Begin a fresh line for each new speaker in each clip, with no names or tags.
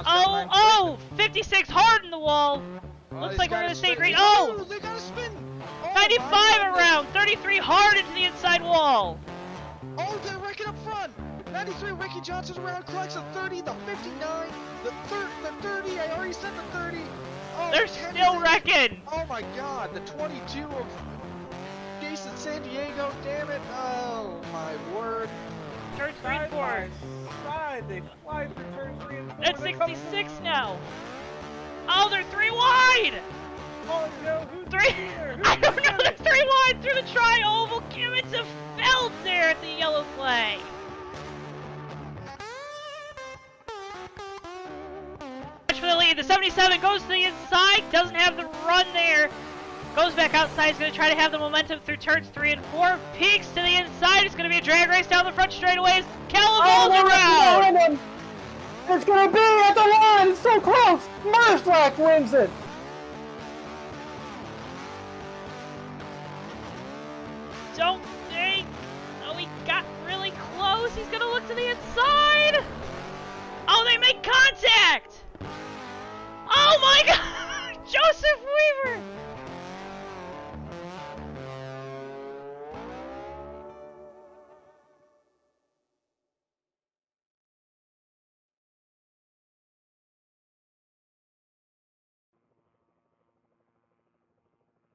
Oh, 56 hard in the wall. Looks like we're going to stay green. Oh!
They got a spin!
95 around, 33 hard into the inside wall.
Oh, they're wrecking up front. 93, Ricky Johnson's around, collects a 30, the 59, the 30, I already said the 30. Oh,
They're still wrecking.
Oh my god, the 22 of Jason San Diego, damn it. Oh my word.
Turn 3 and 4.
Side, they fly through turn 3 and 4.
It's 66 now. Oh, they're 3 wide.
Oh, Joe, who's
3.
here?
I don't know. They're 3 wide through the tri-oval. Give it to Feld there at the yellow flag. For the lead, the 77 goes to the inside. Doesn't have the run there. Goes back outside. He's going to try to have the momentum through turns 3 and 4. Peaks to the inside. It's going to be a drag race down the front straightaways. Calavol's around.
It's going to be at the line. It's so close. Merslack wins it.
Don't think. Oh, he got really close. He's going to look to the inside. Oh, they make contact. Oh my God. Joseph Weaver.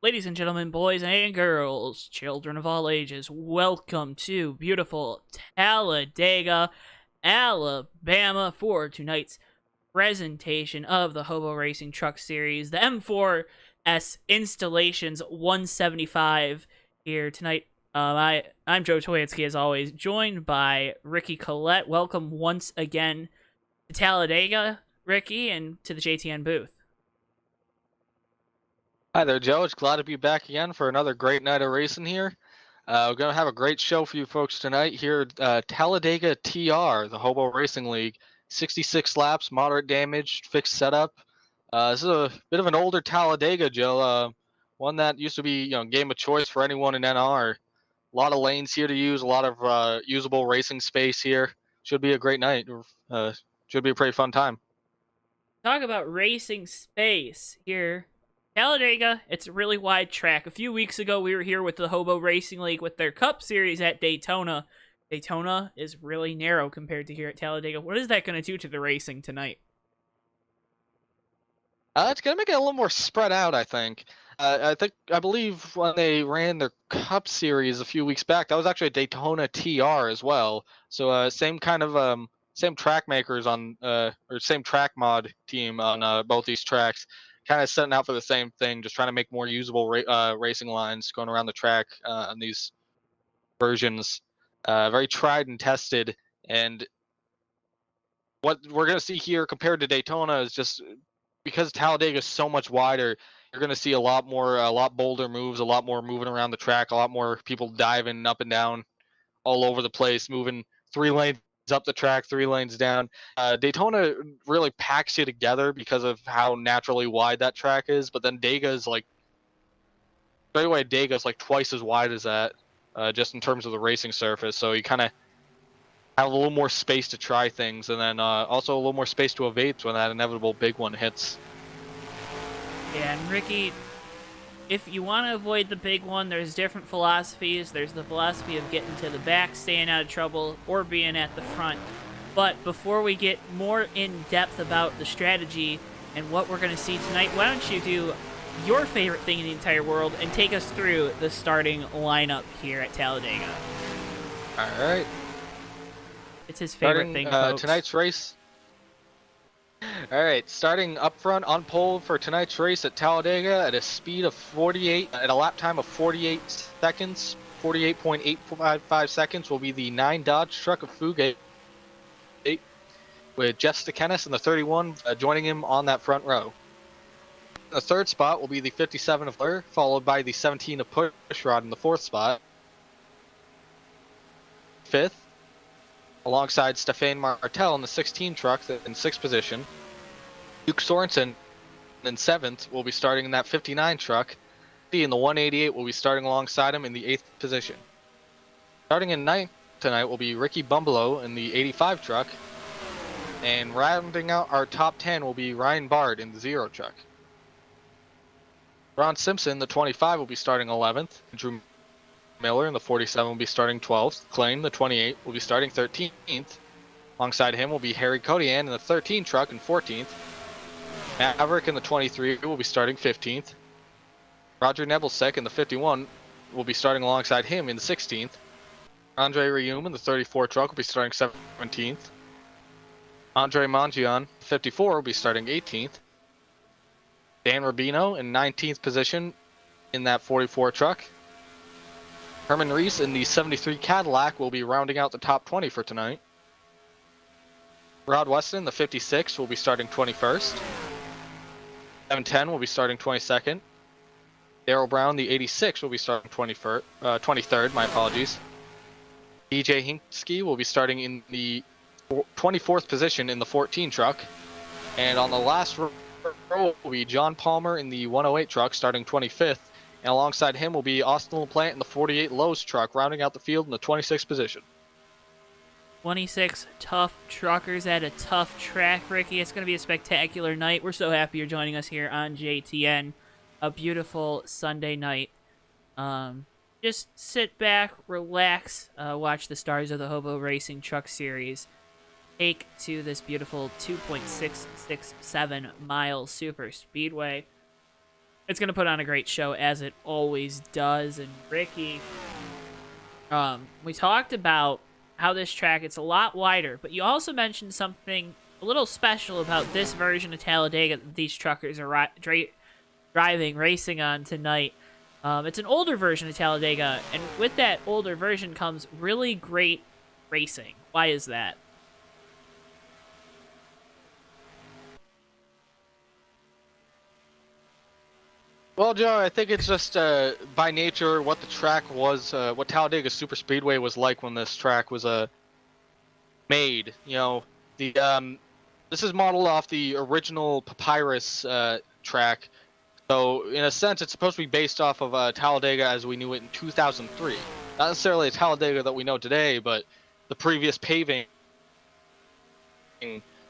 Ladies and gentlemen, boys and girls, children of all ages, welcome to beautiful Talladega, Alabama for tonight's presentation of the HOBO Racing Truck Series, the M4s Installations 175 here tonight. I'm JoeTowNetwork as always, joined by Ricky Collette. Welcome once again to Talladega, Ricky, and to the JTN booth.
Hi there, Joe. It's glad to be back again for another great night of racing here. We're going to have a great show for you folks tonight here at Talladega TR, the HOBO Racing League. 66 laps, moderate damage, fixed setup. This is a bit of an older Talladega, Joe. One that used to be, game of choice for anyone in NR. A lot of lanes here to use, a lot of usable racing space here. Should be a great night. Should be a pretty fun time.
Talk about racing space here. Talladega, it's a really wide track. A few weeks ago, we were here with the HOBO Racing League with their Cup Series at Daytona. Daytona is really narrow compared to here at Talladega. What is that going to do to the racing tonight?
It's going to make it a little more spread out, I think. I believe when they ran their Cup Series a few weeks back, that was actually a Daytona TR as well. So same kind of same track makers on or same track mod team on both these tracks. Kind of setting out for the same thing, just trying to make more usable racing lines going around the track on these versions. Very tried and tested, and what we're going to see here compared to Daytona is just because Talladega is so much wider, you're going to see a lot bolder moves, a lot more moving around the track, a lot more people diving up and down all over the place, moving 3 lanes up the track, 3 lanes down. Daytona really packs you together because of how naturally wide that track is, but then Dega's like twice as wide as that, just in terms of the racing surface. So you kind of have a little more space to try things, and then also a little more space to evade when that inevitable big one hits.
Yeah, and Ricky, if you want to avoid the big one, there's different philosophies. There's the philosophy of getting to the back, staying out of trouble, or being at the front. But before we get more in-depth about the strategy and what we're going to see tonight, why don't you do your favorite thing in the entire world and take us through the starting lineup here at Talladega.
All right.
It's his favorite thing, folks.
Tonight's race. All right, starting up front on pole for tonight's race at Talladega at a speed of 48, at a lap time of 48 seconds, 48.855 seconds will be the 9 Dodge truck of Fugate, with Jeff Stekenis in the 31 joining him on that front row. The 3rd spot will be the 57 of Blair, followed by the 17 of Pushrod in the 4th spot. 5th, alongside Stefan Martel in the 16 truck in 6th position. Duke Sorensen in 7th will be starting in that 59 truck. In the 188 will be starting alongside him in the 8th position. Starting in 9th tonight will be Ricky Bumbalo in the 85 truck. And rounding out our top 10 will be Ryan Bard in the 0 truck. Ron Simpson, the 25, will be starting 11th. Drew Miller in the 47 will be starting 12th. Klein, the 28, will be starting 13th. Alongside him will be Harry Kodian in the 13 truck and 14th. Maverick in the 23 will be starting 15th. Roger Nebelsick in the 51 will be starting alongside him in the 16th. Andre Rieume in the 34 truck will be starting 17th. Andre Mangion, 54, will be starting 18th. Dan Rubino in 19th position in that 44 truck. Herman Reese in the 73 Cadillac will be rounding out the top 20 for tonight. Rod Weston, the 56, will be starting 21st. 710 will be starting 22nd. Darrell Brown, the 86, will be starting 23rd, my apologies. DJ Hinksky will be starting in the 24th position in the 14 truck. And on the last row will be John Palmer in the 108 truck, starting 25th. And alongside him will be Austin LaPlante in the 48 Lowe's truck, rounding out the field in the 26th position.
26 tough truckers at a tough track, Ricky. It's going to be a spectacular night. We're so happy you're joining us here on JTN. A beautiful Sunday night. Just sit back, relax, watch the stars of the HOBO Racing Truck Series take to this beautiful 2.667 mile super speedway. It's going to put on a great show, as it always does. And Ricky, we talked about how this track, it's a lot wider, but you also mentioned something a little special about this version of Talladega that these truckers are racing on tonight. It's an older version of Talladega, and with that older version comes really great racing. Why is that?
Well, Joe, I think it's just by nature what the track was, what Talladega Superspeedway was like when this track was made. You know, this is modeled off the original Papyrus track. So, in a sense, it's supposed to be based off of Talladega as we knew it in 2003. Not necessarily a Talladega that we know today, but the previous paving,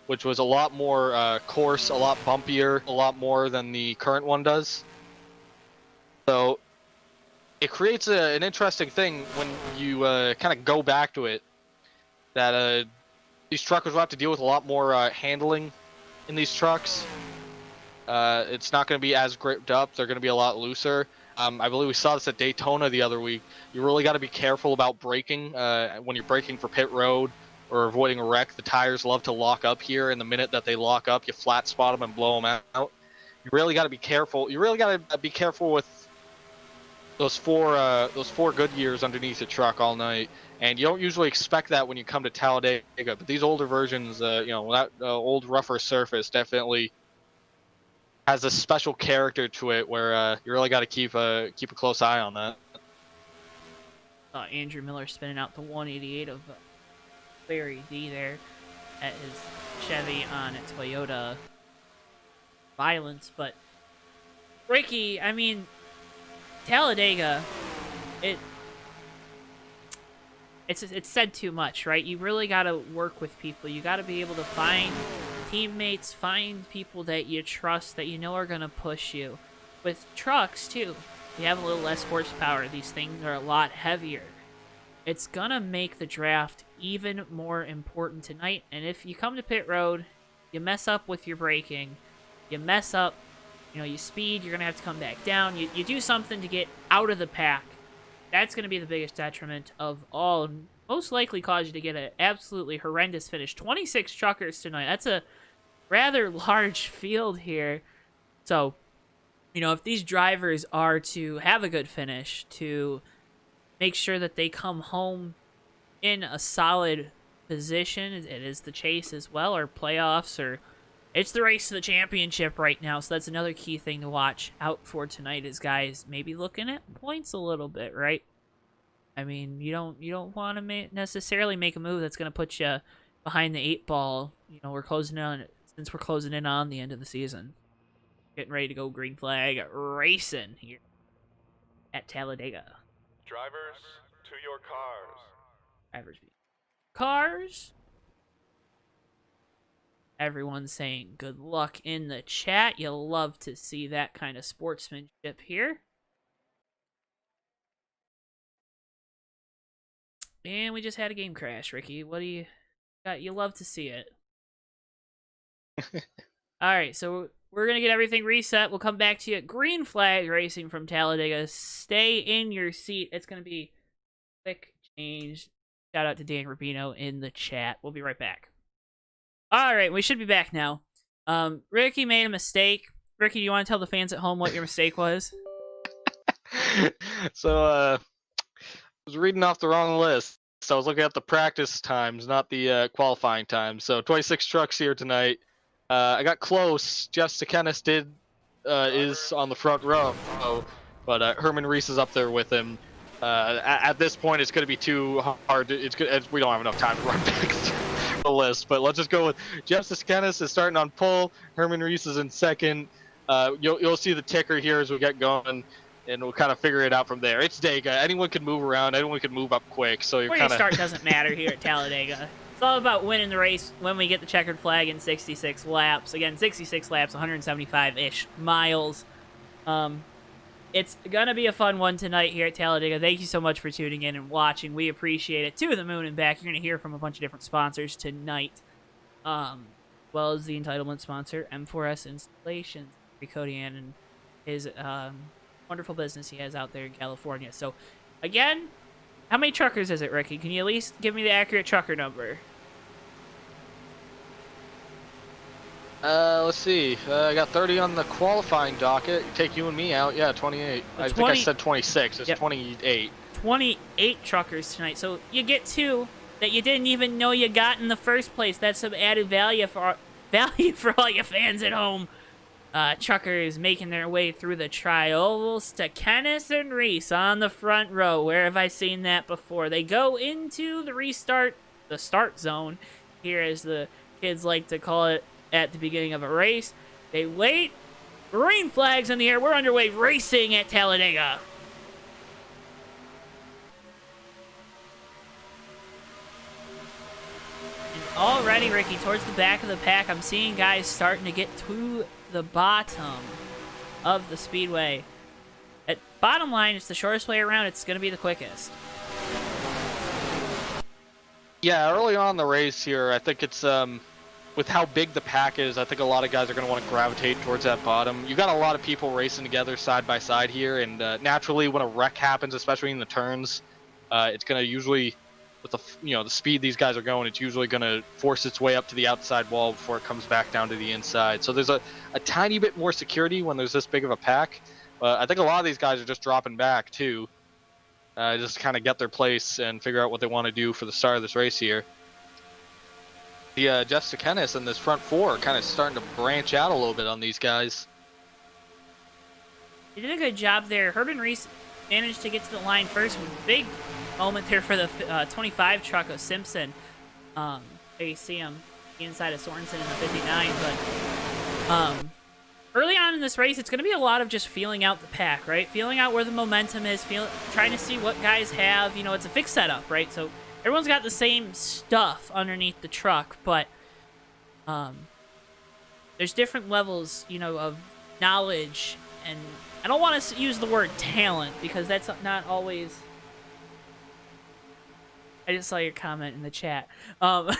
which was a lot more coarse, a lot bumpier, a lot more than the current one does. So, it creates an interesting thing when you kind of go back to it, that these truckers will have to deal with a lot more handling in these trucks. It's not going to be as gripped up. They're going to be a lot looser. I believe we saw this at Daytona the other week. You really got to be careful about braking when you're braking for pit road or avoiding a wreck. The tires love to lock up here, and the minute that they lock up, you flat spot them and blow them out. You really got to be careful. You really got to be careful with those four Goodyears underneath the truck all night. And you don't usually expect that when you come to Talladega, but these older versions, that old rougher surface definitely has a special character to it where you really got to keep a close eye on that.
Andrew Miller spinning out the 188 of Larry D there at his Chevy on a Toyota Violence. But Ricky, I mean, Talladega, it's said too much, right? You really got to work with people. You got to be able to find teammates, find people that you trust, that you know are going to push you. With trucks, too, you have a little less horsepower. These things are a lot heavier. It's going to make the draft even more important tonight. And if you come to pit road, you mess up with your braking, you mess up, you speed, you're going to have to come back down. You do something to get out of the pack. That's going to be the biggest detriment of all, and most likely cause you to get an absolutely horrendous finish. 26 truckers tonight. That's a rather large field here. So, if these drivers are to have a good finish, to make sure that they come home in a solid position, it is the chase as well, or playoffs, or it's the race to the championship right now. So that's another key thing to watch out for tonight, is guys maybe looking at points a little bit, right? I mean, you don't want to necessarily make a move that's going to put you behind the 8-ball. We're closing in on the end of the season. Getting ready to go green flag racing here at Talladega.
Drivers, to your cars.
Cars. Everyone's saying good luck in the chat. You'll love to see that kind of sportsmanship here. And we just had a game crash, Ricky. What do you got? You love to see it. Alright, so we're going to get everything reset. We'll come back to you. Green flag racing from Talladega. Stay in your seat. It's going to be quick change. Shout out to Dan Rubino in the chat. We'll be right back. Alright, we should be back now. Ricky made a mistake. Ricky, do you want to tell the fans at home what your mistake was?
So, I was reading off the wrong list. So I was looking at the practice times, not the qualifying times. So 26 trucks here tonight. I got close. Jeff Sekenis is on the front row, but Herman Reese is up there with him. At this point, it's going to be too hard. We don't have enough time to run back through the list, but let's just go with Jeff Sekenis is starting on pole. Herman Reese is in second. You'll see the ticker here as we get going, and we'll kind of figure it out from there. It's Dega. Anyone can move around. Anyone can move up quick. So you're
Where
kind
you
of
start doesn't matter here at Talladega. It's all about winning the race when we get the checkered flag in 66 laps. Again, 66 laps, 175-ish miles. It's going to be a fun one tonight here at Talladega. Thank you so much for tuning in and watching. We appreciate it. To the moon and back. You're going to hear from a bunch of different sponsors tonight. As well as the entitlement sponsor, M4s Installations, Codian, and his wonderful business he has out there in California. So, again, how many truckers is it, Ricky? Can you at least give me the accurate trucker number?
let's see. I got 30 on the qualifying docket. Take you and me out. Yeah, 28. I think I said 26. It's 28.
28 truckers tonight. So you get two that you didn't even know you got in the first place. That's some added value for all your fans at home. Truckers making their way through the triovals to Kenneth and Reese on the front row. Where have I seen that before? They go into the start zone, here as the kids like to call it at the beginning of a race. They wait. Green flags in the air. We're underway racing at Talladega. And already, Ricky, towards the back of the pack, I'm seeing guys starting to get to the bottom of the speedway. At bottom line, it's the shortest way around. It's going to be the quickest.
Yeah, early on in the race here, I think it's with how big the pack is, I think a lot of guys are going to want to gravitate towards that bottom. You got a lot of people racing together side by side here, and naturally, when a wreck happens, especially in the turns, it's going to usually, with the speed these guys are going, it's usually going to force its way up to the outside wall before it comes back down to the inside. So there's a tiny bit more security when there's this big of a pack. I think a lot of these guys are just dropping back too, just kind of get their place and figure out what they want to do for the start of this race here. The Jeff Sekenis and this front four are kind of starting to branch out a little bit on these guys.
He did a good job there. Herman Reese managed to get to the line first. Big moment there for the 25 truck of Simpson. There you see him inside of Sorensen in the 59. But early on in this race, it's going to be a lot of just feeling out the pack, right? Feeling out where the momentum is, trying to see what guys have. You know, it's a fixed setup, right? So everyone's got the same stuff underneath the truck, but there's different levels, of knowledge, and I don't want to use the word talent because that's not always. I just saw your comment in the chat. Where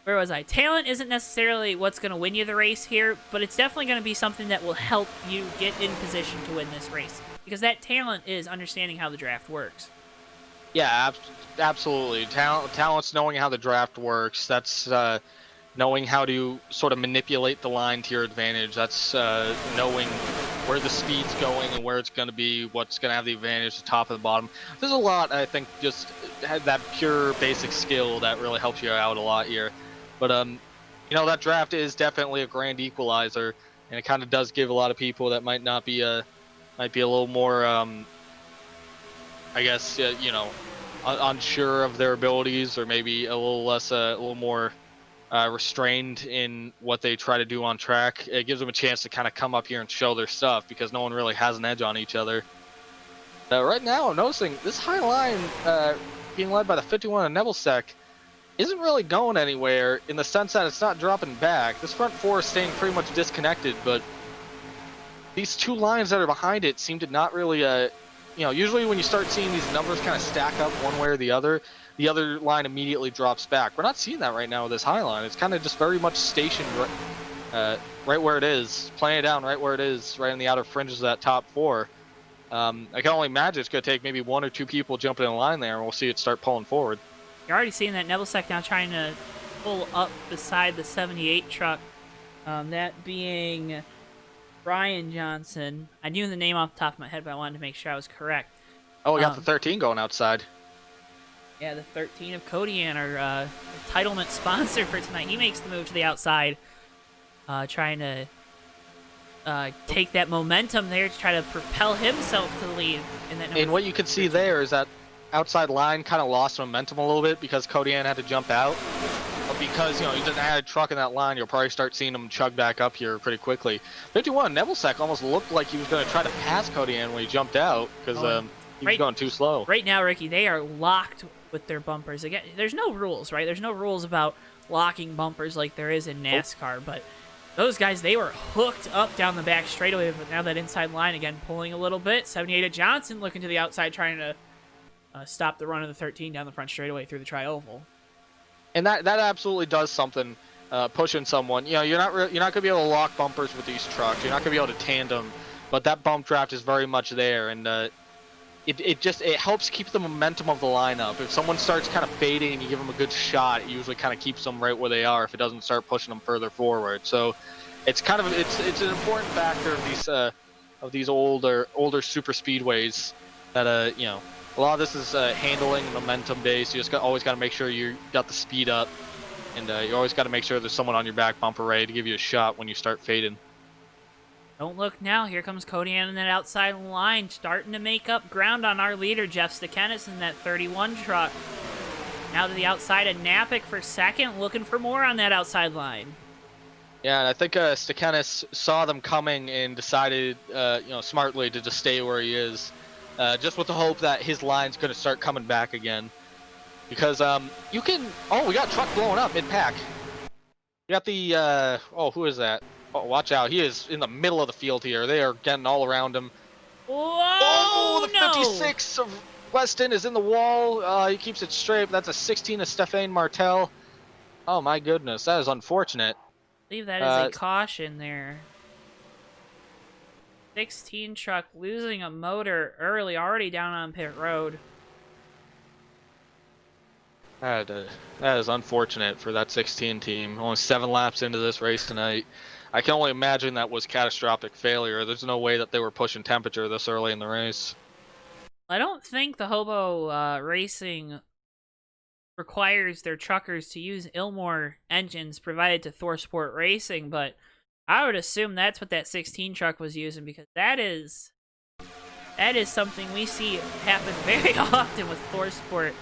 was I? Talent isn't necessarily what's going to win you the race here, but it's definitely going to be something that will help you get in position to win this race. Because that talent is understanding how the draft works.
Yeah, absolutely. Talent's knowing how the draft works. That's knowing how to sort of manipulate the line to your advantage. That's knowing where the speed's going and where it's going to be, what's going to have the advantage, the top and the bottom. There's a lot, I think, just that pure basic skill that really helps you out a lot here. But, that draft is definitely a grand equalizer, and it kind of does give a lot of people that might be a little more, I guess, unsure of their abilities, or maybe a little more restrained in what they try to do on track. It gives them a chance to kind of come up here and show their stuff because no one really has an edge on each other. Right now, I'm noticing this high line being led by the 51 of Nebelsack. isn't really going anywhere in the sense that it's not dropping back. This front four is staying pretty much disconnected, but these two lines that are behind it seem to not really, usually when you start seeing these numbers kind of stack up one way or the other line immediately drops back. We're not seeing that right now with this high line. It's kind of just very much stationed right where it is, playing it down right where it is, right in the outer fringes of that top four. I can only imagine it's going to take maybe one or two people jumping in line there, and we'll see it start pulling forward.
You're already seeing that Nebelsack now trying to pull up beside the 78 truck. That being Brian Johnson. I knew the name off the top of my head, but I wanted to make sure I was correct.
Oh, we got the 13 going outside.
Yeah, the 13 of Kodian, our entitlement sponsor for tonight. He makes the move to the outside, trying to take that momentum there to try to propel himself to the lead. And
what you can see there is that outside line kind of lost momentum a little bit because Kodian had to jump out. But because, you didn't add a truck in that line, you'll probably start seeing him chug back up here pretty quickly. 51, Nebelsack almost looked like he was going to try to pass Kodian when he jumped out because he was going too slow.
Right now, Ricky, they are locked with their bumpers. Again, there's no rules, right? There's no rules about locking bumpers like there is in NASCAR, but those guys, they were hooked up down the back straightaway, but now that inside line again pulling a little bit. 78 of Johnson looking to the outside, trying to stop the run of the 13 down the front straightaway through the tri-oval.
And that absolutely does something, pushing someone. You're not going to be able to lock bumpers with these trucks. You're not going to be able to tandem, but that bump draft is very much there, and it helps keep the momentum of the lineup. If someone starts kind of fading and you give them a good shot, it usually kind of keeps them right where they are if it doesn't start pushing them further forward. So it's kind of it's an important factor of these older super speedways that a lot of this is handling momentum based. You just always got to make sure you got the speed up, and you always got to make sure there's someone on your back bumper ready to give you a shot when you start fading.
Don't look now. Here comes Kodian in that outside line, starting to make up ground on our leader, Jeff Stekenis, in that 31 truck. Now to the outside of Napick for second, looking for more on that outside line.
Yeah, and I think Stekenis saw them coming and decided, smartly to just stay where he is, just with the hope that his line's going to start coming back again. Because we got a truck blowing up mid-pack. We got the, who is that? Oh, watch out. He is in the middle of the field here. They are getting all around him.
Whoa,
the 56 of Weston is in the wall. He keeps it straight. That's a 16 of Stefan Martel. Oh, my goodness. That is unfortunate.
I believe that is a caution there. 16 truck losing a motor early, already down on pit road.
That is unfortunate for that 16 team. Only 7 laps into this race tonight. I can only imagine that was catastrophic failure. There's no way that they were pushing temperature this early in the race.
I don't think the HOBO Racing requires their truckers to use Ilmor engines provided to Thor Sport Racing, but I would assume that's what that 16 truck was using, because that is something we see happen very often with Thor Sport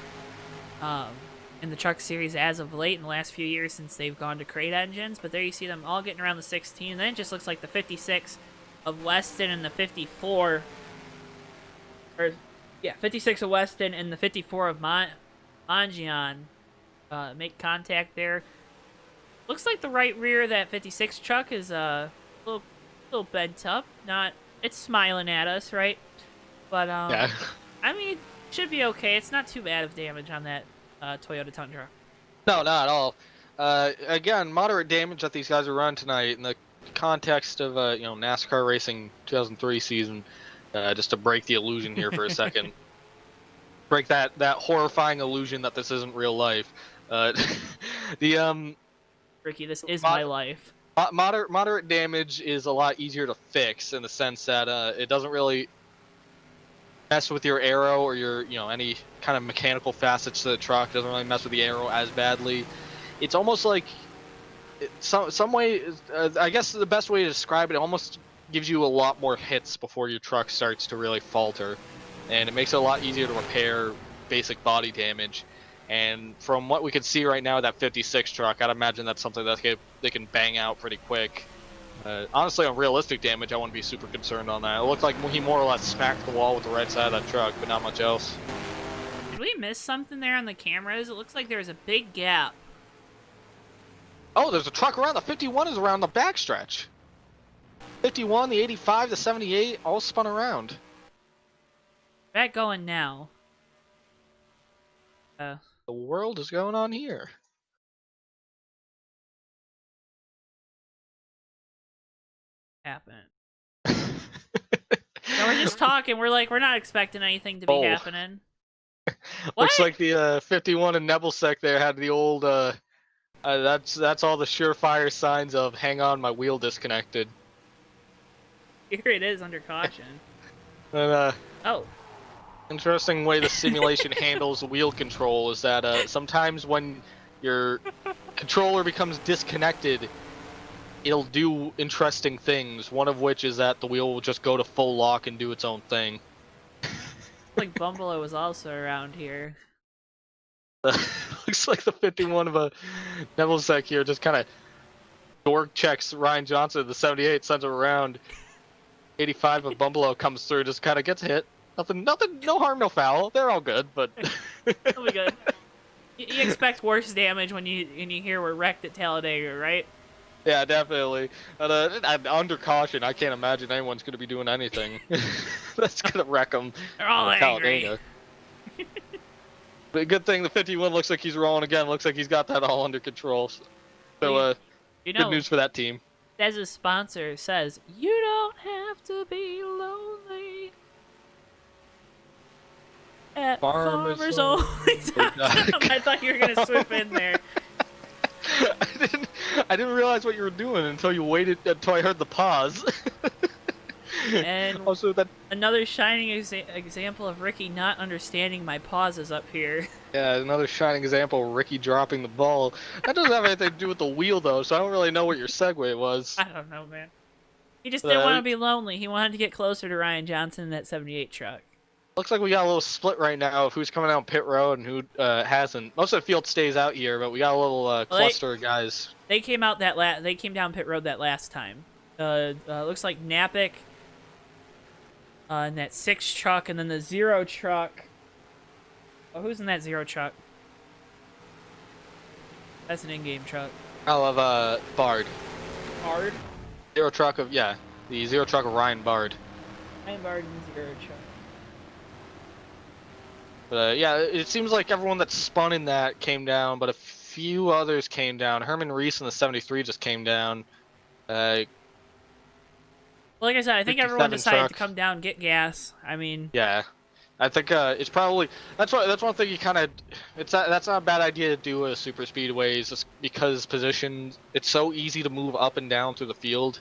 in the truck series as of late in the last few years since they've gone to crate engines. But there you see them all getting around the 16, and then it just looks like the 56 of Weston and the 54, 56 of Weston and the 54 of Mangian make contact there. Looks like the right rear of that 56 truck is a little bent up. It's smiling at us, right? But
yeah.
I mean, it should be okay. It's not too bad of damage on that Toyota Tundra.
No, not at all. Again, moderate damage that these guys are running tonight in the context of NASCAR racing 2003 season. Just to break the illusion here for a second. Break that horrifying illusion that this isn't real life.
Ricky, this is my life.
Moderate damage is a lot easier to fix in the sense that it doesn't really mess with your aero or your any kind of mechanical facets to the truck. It doesn't really mess with the aero as badly. It's almost like some way. I guess the best way to describe it almost gives you a lot more hits before your truck starts to really falter, and it makes it a lot easier to repair basic body damage. And from what we can see right now, that 56 truck, I'd imagine that's something that they can bang out pretty quick. Honestly, on realistic damage, I wouldn't be super concerned on that. It looked like he more or less smacked the wall with the right side of that truck, but not much else.
Did we miss something there on the cameras? It looks like there's a big gap.
Oh, there's a truck around. The 51 is around the backstretch. 51, the 85, the 78, all spun around.
Back going now.
The world is going on here.
Happen. No, we're just talking. We're like, we're not expecting anything to be happening.
Looks like the 51 in Nebelsec there had the old. That's all the surefire signs of hang on, my wheel disconnected.
Here it is under caution.
And
Oh.
interesting way the simulation handles wheel control is that sometimes when your controller becomes disconnected, it'll do interesting things. One of which is that the wheel will just go to full lock and do its own thing.
Like Bumble was also around here.
Looks like the 51 of a Nebelsec here just kind of dork checks Ryan Johnson, the 78, sends it around. 85 of Bumble comes through, just kind of gets hit. Nothing, no harm, no foul. They're all good, but.
That'll be good. You expect worse damage when you hear we're wrecked at Talladega, right?
Yeah, definitely. And under caution, I can't imagine anyone's going to be doing anything. That's going to wreck them.
They're all angry.
But good thing the 51 looks like he's rolling again. Looks like he's got that all under control. So,
you know,
good news for that team.
As a sponsor says, you don't have to be lonely. At Farmers Only. I thought you were going to swoop in there.
I didn't realize what you were doing until you waited until I heard the pause.
And
also
another shining example of Ricky not understanding my pauses up here.
Yeah, another shining example of Ricky dropping the ball. That doesn't have anything to do with the wheel though, so I don't really know what your segue was.
I don't know, man. He just didn't want to be lonely. He wanted to get closer to Ryan Johnson in that 78 truck.
Looks like we got a little split right now of who's coming out pit road and who hasn't. Most of the field stays out here, but we got a little cluster of guys.
They came out they came down pit road that last time. Looks like Napic in that 6 truck, and then the 0 truck. Oh, who's in that 0 truck? That's an in-game truck.
I love Bard.
Bard?
0 truck of the 0 truck of Ryan Bard.
Ryan Bard and 0 truck.
But yeah, it seems like everyone that spun in that came down, but a few others came down. Herman Reese in the 73 just came down.
Well, like I said, I think everyone decided to come down, get gas. I mean,
yeah, I think it's probably that's one thing you kind of that's not a bad idea to do a super speedways, just because position it's so easy to move up and down through the field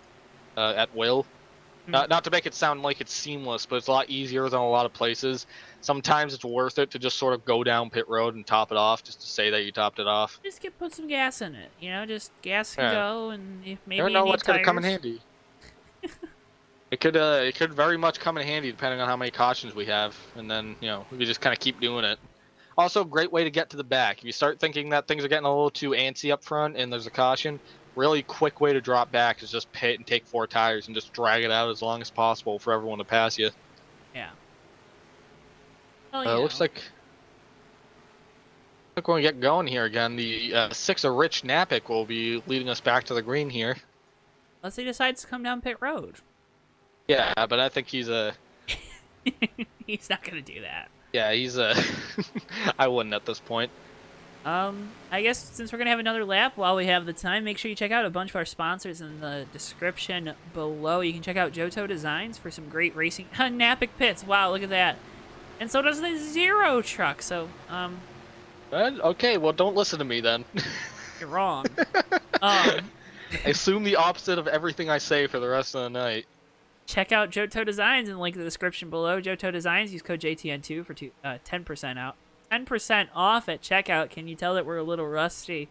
at will. Not to make it sound like it's seamless, but it's a lot easier than a lot of places. Sometimes it's worth it to just sort of go down pit road and top it off, just to say that you topped it off.
Just put some gas in it, you know, just gas can go, and if maybe
you never know what's
going to
come in handy. It could very much come in handy depending on how many cautions we have, and then we just kind of keep doing it. Also, great way to get to the back. If you start thinking that things are getting a little too antsy up front and there's a caution, really quick way to drop back is just pit and take 4 tires and just drag it out as long as possible for everyone to pass you.
Yeah. Well,
looks like we're going to get going here again. The 6 of Rich Napic will be leading us back to the green here.
Unless he decides to come down pit road.
Yeah, but I think he's
he's not going to do that.
Yeah, he's I wouldn't at this point.
I guess since we're going to have another lap while we have the time, make sure you check out a bunch of our sponsors in the description below. You can check out JoeTow Designs for some great racing. Napic Pits, wow, look at that. And so does the 0 truck, so,
okay, well, don't listen to me then.
You're wrong.
I assume the opposite of everything I say for the rest of the night.
Check out JoeTow Designs in the link in the description below. JoeTow Designs, use code JTN2 for 10% out. 10% off at checkout. Can you tell that we're a little rusty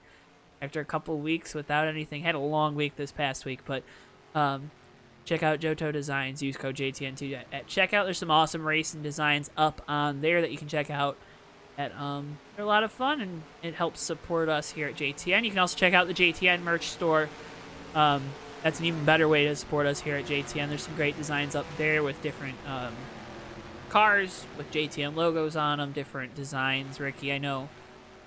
after a couple weeks without anything? Had a long week this past week, but check out JoeTow Designs. Use code JTN2 at checkout. There's some awesome racing designs up on there that you can check out. They're a lot of fun, and it helps support us here at JTN. You can also check out the JTN merch store. That's an even better way to support us here at JTN. There's some great designs up there with different cars with JTN logos on them, different designs. Ricky, I know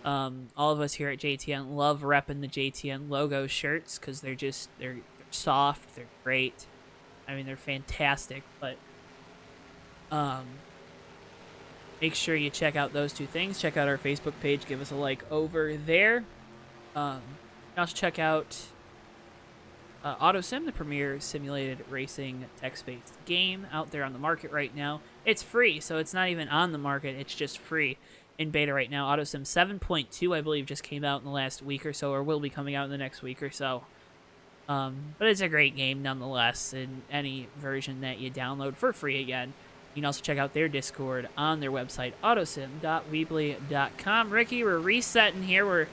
all of us here at JTN love repping the JTN logo shirts because they're soft, they're great. I mean, they're fantastic, but make sure you check out those two things. Check out our Facebook page. Give us a like over there. You can also check out AutoSim, the premier simulated racing text-based game out there on the market right now. It's free, so it's not even on the market. It's just free in beta right now. AutoSim 7.2, I believe, just came out in the last week or so, or will be coming out in the next week or so. But it's a great game nonetheless in any version that you download for free again. You can also check out their Discord on their website, autosim.weebly.com. Ricky, we're resetting here. We're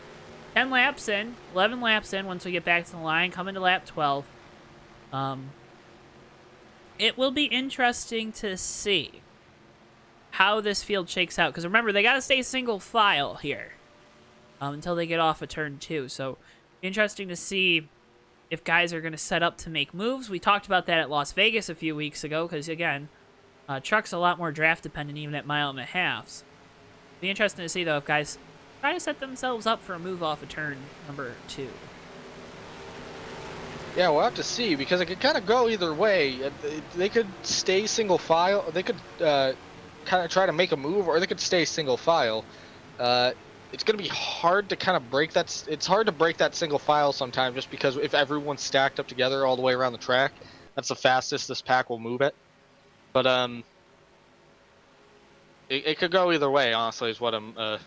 10 laps in, 11 laps in once we get back to the line, coming to lap 12. It will be interesting to see how this field shakes out. Because remember, they got to stay single file here until they get off of turn 2. So, interesting to see if guys are going to set up to make moves. We talked about that at Las Vegas a few weeks ago. Because, again, truck's a lot more draft dependent even at mile and a halves. Be interesting to see, though, if guys try to set themselves up for a move off of turn number 2.
Yeah, we'll have to see, because it could kind of go either way. They could stay single file. They could kind of try to make a move, or they could stay single file. It's going to be hard to kind of break that. It's hard to break that single file sometimes, just because if everyone's stacked up together all the way around the track, that's the fastest this pack will move it. But it could go either way, honestly, is what I'm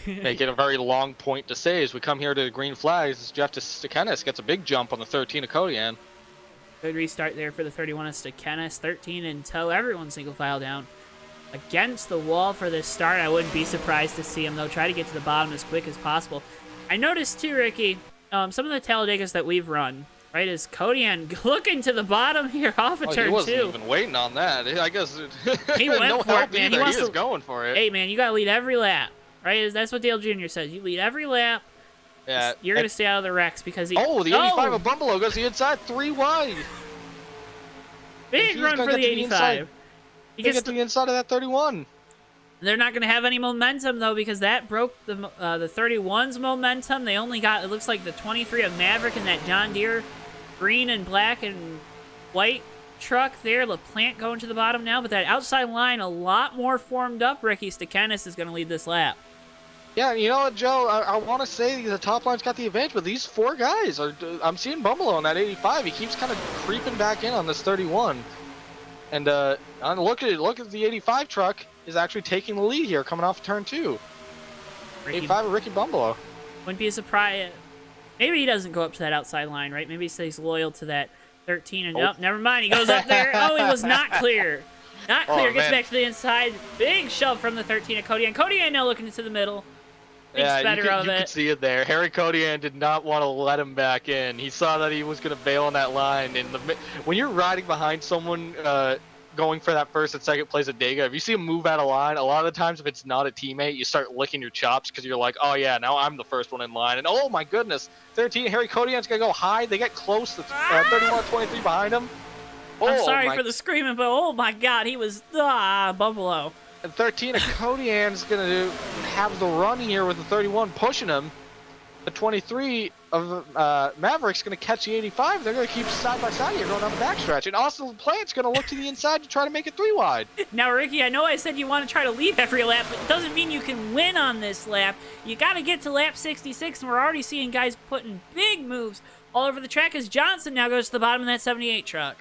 making a very long point to say. As we come here to the green flags, Jeff Stekenis gets a big jump on the 13 of Kodian.
Good restart there for the 31 of Stekenis. 13 in tow. Everyone single file down against the wall for this start. I wouldn't be surprised to see him, though, try to get to the bottom as quick as possible. I noticed, too, Ricky, some of the Talladegas that we've run, right, is Kodian looking to the bottom here off of turn 2.
He wasn't even waiting on that. I guess
he went
no
for
help
it, man.
either.
He
was going for it.
Hey, man, you got to lead every lap. Right, that's what Dale Jr. says. You lead every lap.
Yeah,
you're gonna stay out of the wrecks because he.
Oh, the 85 of Bumble goes the inside 3 wide.
Big run for the 85.
He gets to the inside of that 31.
They're not gonna have any momentum though, because that broke the 31's momentum. They only got, it looks like, the 23 of Maverick and that John Deere green and black and white truck there. LaPlante going to the bottom now, but that outside line a lot more formed up. Ricky Stekenis is going to lead this lap.
Yeah, you know what, Joe? I want to say the top line's got the advantage, but these 4 guys are. I'm seeing Bumble on that 85. He keeps kind of creeping back in on this 31, and look at the 85 truck is actually taking the lead here, coming off turn 2. 85 of Ricky Bumble.
Wouldn't be a surprise. Maybe he doesn't go up to that outside line, right? Maybe he stays loyal to that 13 and up. Never mind. He goes up there. Oh, he was not clear. Not clear. Gets back to the inside. Big shove from the 13 of Kodian. Kodian now looking into the middle.
Yeah, you could see it there. Harry Kodian did not want to let him back in. He saw that he was going to bail on that line. And when you're riding behind someone going for that first and second place at Dega, if you see him move out of line, a lot of the times if it's not a teammate, you start licking your chops because you're like, oh yeah, now I'm the first one in line. And oh my goodness, 13, Harry Kodian's going to go high. They get close to 31, 23 behind him.
I'm sorry for the screaming, but oh my god, he was Buffalo.
And 13 of Kodian's going to have the run here with the 31 pushing him. The 23 of Maverick's going to catch the 85. They're going to keep side by side here going down the backstretch. And Austin LaPlante's going to look to the inside to try to make it 3 wide.
Now, Ricky, I know I said you want to try to lead every lap, but it doesn't mean you can win on this lap. You got to get to lap 66, and we're already seeing guys putting big moves all over the track as Johnson now goes to the bottom of that 78 truck.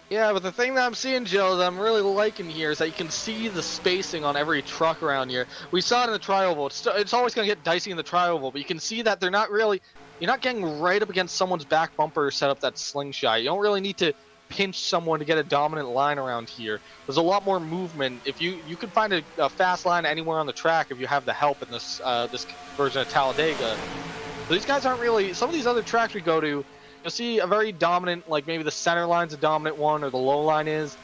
Yeah, but the thing that I'm seeing, Jill, that I'm really liking here is that you can see the spacing on every truck around here. We saw it in the tri-oval. It's always going to get dicey in the tri-oval, but you can see that they're not really... You're not getting right up against someone's back bumper set up that slingshot. You don't really need to pinch someone to get a dominant line around here. There's a lot more movement. If you could find a fast line anywhere on the track if you have the help in this this version of Talladega. So these guys aren't really... Some of these other tracks we go to, you'll see a very dominant, like maybe the center line's a dominant one or the low line is.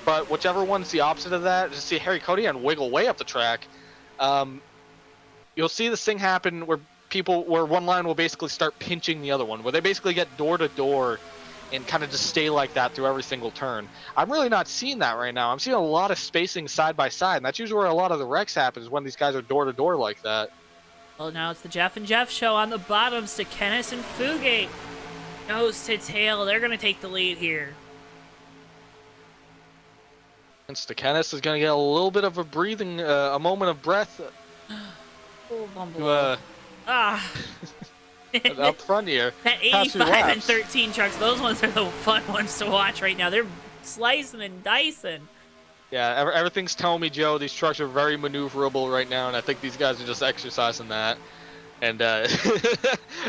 But whichever one's the opposite of that, just see Harry Kodian wiggle way up the track. You'll see this thing happen where one line will basically start pinching the other one, where they basically get door to door and kind of just stay like that through every single turn. I'm really not seeing that right now. I'm seeing a lot of spacing side by side, and that's usually where a lot of the wrecks happens, when these guys are door to door like that.
Well, now it's the Jeff and Jeff show on the bottom. Stakenis and Fugate. Nose to tail. They're going to take the lead here.
And Stakenis is going to get a little bit of a breathing, a moment of breath.
Oh, Bumble.
Up front here.
That
Past few
85 and
laps.
13 trucks, those ones are the fun ones to watch right now. They're slicing and dicing.
Yeah, everything's telling me, Joe, these trucks are very maneuverable right now, and I think these guys are just exercising that. And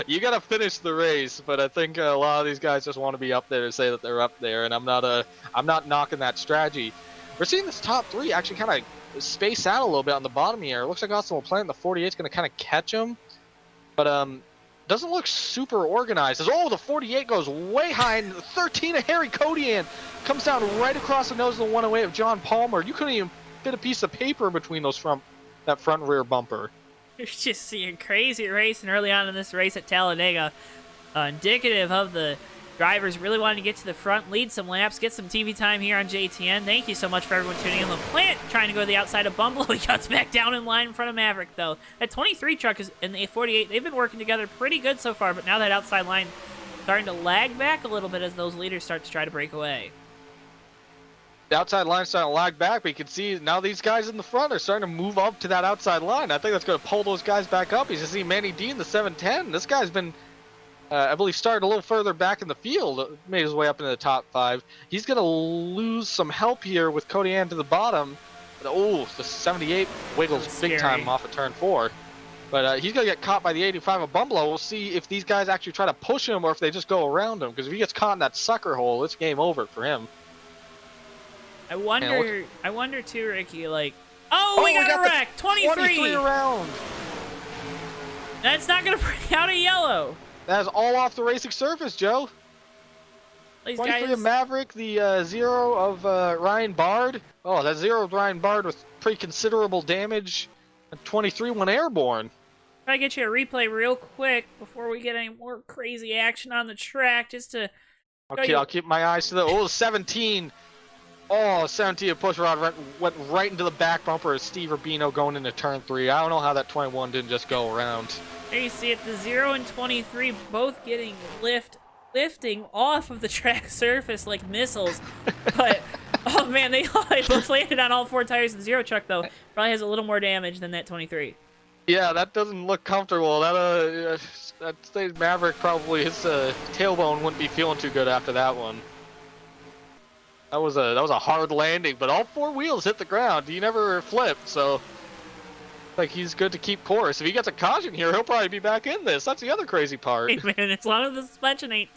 you got to finish the race, but I think a lot of these guys just want to be up there to say that they're up there, and I'm not knocking that strategy. We're seeing this top three actually kind of space out a little bit on the bottom here. It looks like Austin will plant the 48 is going to kind of catch him, but doesn't look super organized. Oh, the 48 goes way high, and the 13 of Harry Kodian comes down right across the nose of the 108 of John Palmer. You couldn't even fit a piece of paper between those that front and rear bumper.
You're just seeing crazy racing early on in this race at Talladega. Indicative of the drivers really wanting to get to the front, lead some laps, get some TV time here on JTN. Thank you so much for everyone tuning in. LaPlante trying to go to the outside of Bumble. He cuts back down in line in front of Maverick, though. That 23 truck is in the 48. They've been working together pretty good so far, but now that outside line starting to lag back a little bit as those leaders start to try to break away.
The outside line starting to lag back, but you can see now these guys in the front are starting to move up to that outside line. I think that's going to pull those guys back up. You see Manny D in the 710. This guy's been, I believe, started a little further back in the field, made his way up into the top 5. He's going to lose some help here with Kodian to the bottom. But, oh, the 78 wiggles big time off of turn 4. But he's going to get caught by the 85 of Bumblo. We'll see if these guys actually try to push him or if they just go around him. Because if he gets caught in that sucker hole, it's game over for him.
I wonder too, Ricky, like, we got a wreck! 23
around.
That's not going to bring out a yellow.
That is all off the racing surface, Joe.
These
23
guys...
of Maverick, the 0 of Ryan Bard. Oh, that 0 of Ryan Bard with pretty considerable damage. And 23 went airborne.
Try to get you a replay real quick before we get any more crazy action on the track, just to...
Okay, I'll keep my eyes to the... 17. Oh, 17 push rod went right into the back bumper of Steve Urbino going into turn 3. I don't know how that 21 didn't just go around.
There you see it, the 0 and 23 both getting lifting off of the track surface like missiles. But, oh man, they both landed on all 4 tires. The 0 truck, though, probably has a little more damage than that 23.
Yeah, that doesn't look comfortable. That stage Maverick probably, his tailbone wouldn't be feeling too good after that one. That was a hard landing, but all 4 wheels hit the ground. He never flipped, so like he's good to keep course. If he gets a caution here, he'll probably be back in this. That's the other crazy part.
Hey man, as long as the suspension ain't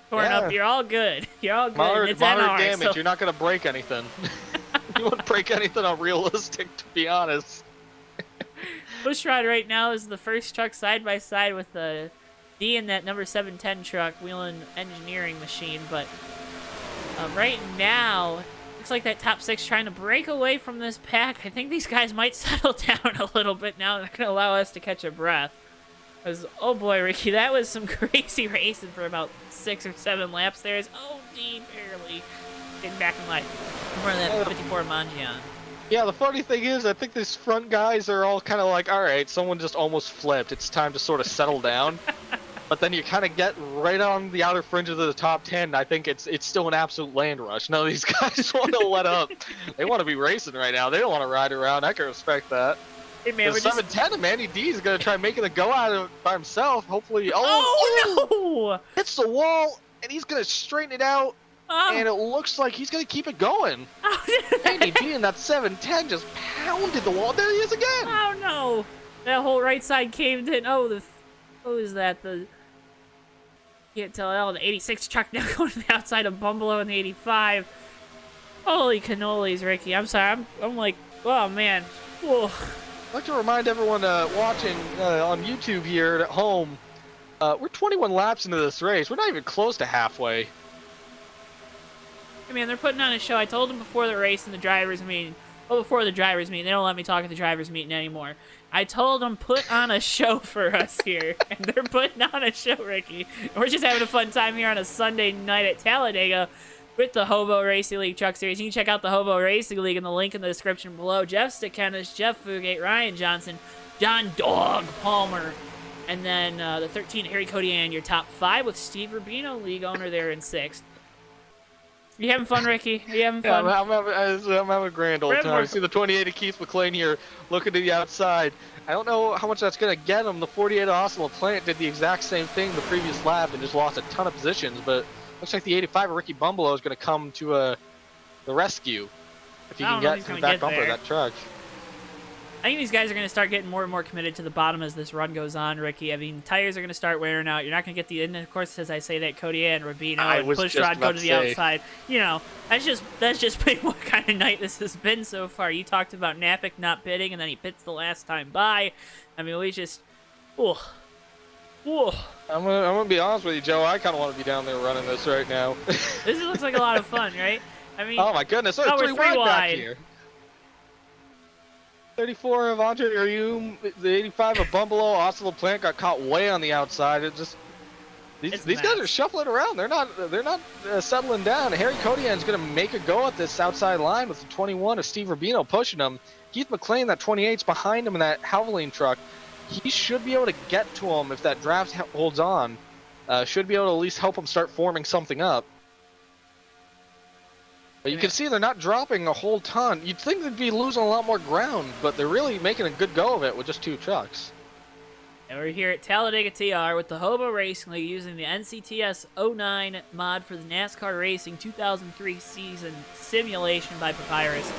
torn up, you're all good. You're all good.
Moderate
It's NR,
damage.
so...
You're not gonna break anything. You wouldn't break anything unrealistic, to be honest.
Bushrod right now is the first truck side by side with the D in that number 710 truck, Wheeling Engineering Machine, but right now, looks like that top 6 trying to break away from this pack. I think these guys might settle down a little bit now. They're going to allow us to catch a breath. Because, oh boy, Ricky, that was some crazy racing for about 6 or 7 laps there. D barely getting back in line. More than that 54 Mangian.
Yeah, the funny thing is, I think these front guys are all kind of like, all right, someone just almost flipped. It's time to sort of settle down. But then you kind of get right on the outer fringe of the top 10. I think it's still an absolute land rush. None of these guys want to let up. They want to be racing right now. They don't want to ride around. I can respect that.
Hey man,
the 710 of Manny D is going to try making a go out of it by himself. Hopefully,
no!
Hits the wall, and he's going to straighten it out. And it looks like he's going to keep it going. Manny D in that 710 just pounded the wall. There he is again.
Oh no! That whole right side caved in. What was that? Can't tell. Oh, the 86 truck now going to the outside of Bumblo and the 85. Holy cannolis, Ricky. I'm sorry. I'm like, oh man. Whoa.
I'd like to remind everyone watching on YouTube here at home, we're 21 laps into this race. We're not even close to halfway.
Hey man, they're putting on a show. I told them before the race and the drivers meeting. Well, before the drivers meeting. They don't let me talk at the drivers meeting anymore. I told them put on a show for us here, and they're putting on a show, Ricky. We're just having a fun time here on a Sunday night at Talladega with the HOBO Racing League Truck Series. You can check out the HOBO Racing League in the link in the description below. Jeff Stakenis, Jeff Fugate, Ryan Johnson, John Dog Palmer, and then the 13 Harry Cody and your top 5 with Steve Rubino, league owner, there in 6th. You having fun, Ricky? Are you having fun?
Yeah, I'm having a grand old time. See the 28 of Keith McLean here looking to the outside. I don't know how much that's going to get him. The 48 of Austin LaPlante did the exact same thing the previous lap and just lost a ton of positions, but looks like the 85 of Ricky Bumbalo is going to come to the rescue if he can get to the back bumper of that truck.
I think these guys are going to start getting more and more committed to the bottom as this run goes on, Ricky. I mean, tires are going to start wearing out. You're not going to get the, and of course, as I say that, Cody and Rubino and Pushrod go to the outside. You know, that's just been what kind of night this has been so far. You talked about Napick not pitting, and then he pits the last time by. I mean, we just, I'm
gonna be honest with you, Joe. I kind of want to be down there running this right now.
This looks like a lot of fun, right? I mean,
oh my goodness,
we're 3
wide
wide
back here. 34 of Andre Arium, the 85 of Bumbalo, Austin LaPlante got caught way on the outside. It just these guys are shuffling around. They're not settling down. Harry Codian's gonna make a go at this outside line with the 21 of Steve Rubino pushing him. Keith McLean, that 28's behind him in that Havoline truck. He should be able to get to him if that draft holds on. Should be able to at least help him start forming something up. But you can see they're not dropping a whole ton. You'd think they'd be losing a lot more ground, but they're really making a good go of it with just 2 trucks.
And we're here at Talladega TR with the HOBO Racing League using the NCTS 09 mod for the NASCAR Racing 2003 season simulation by Papyrus.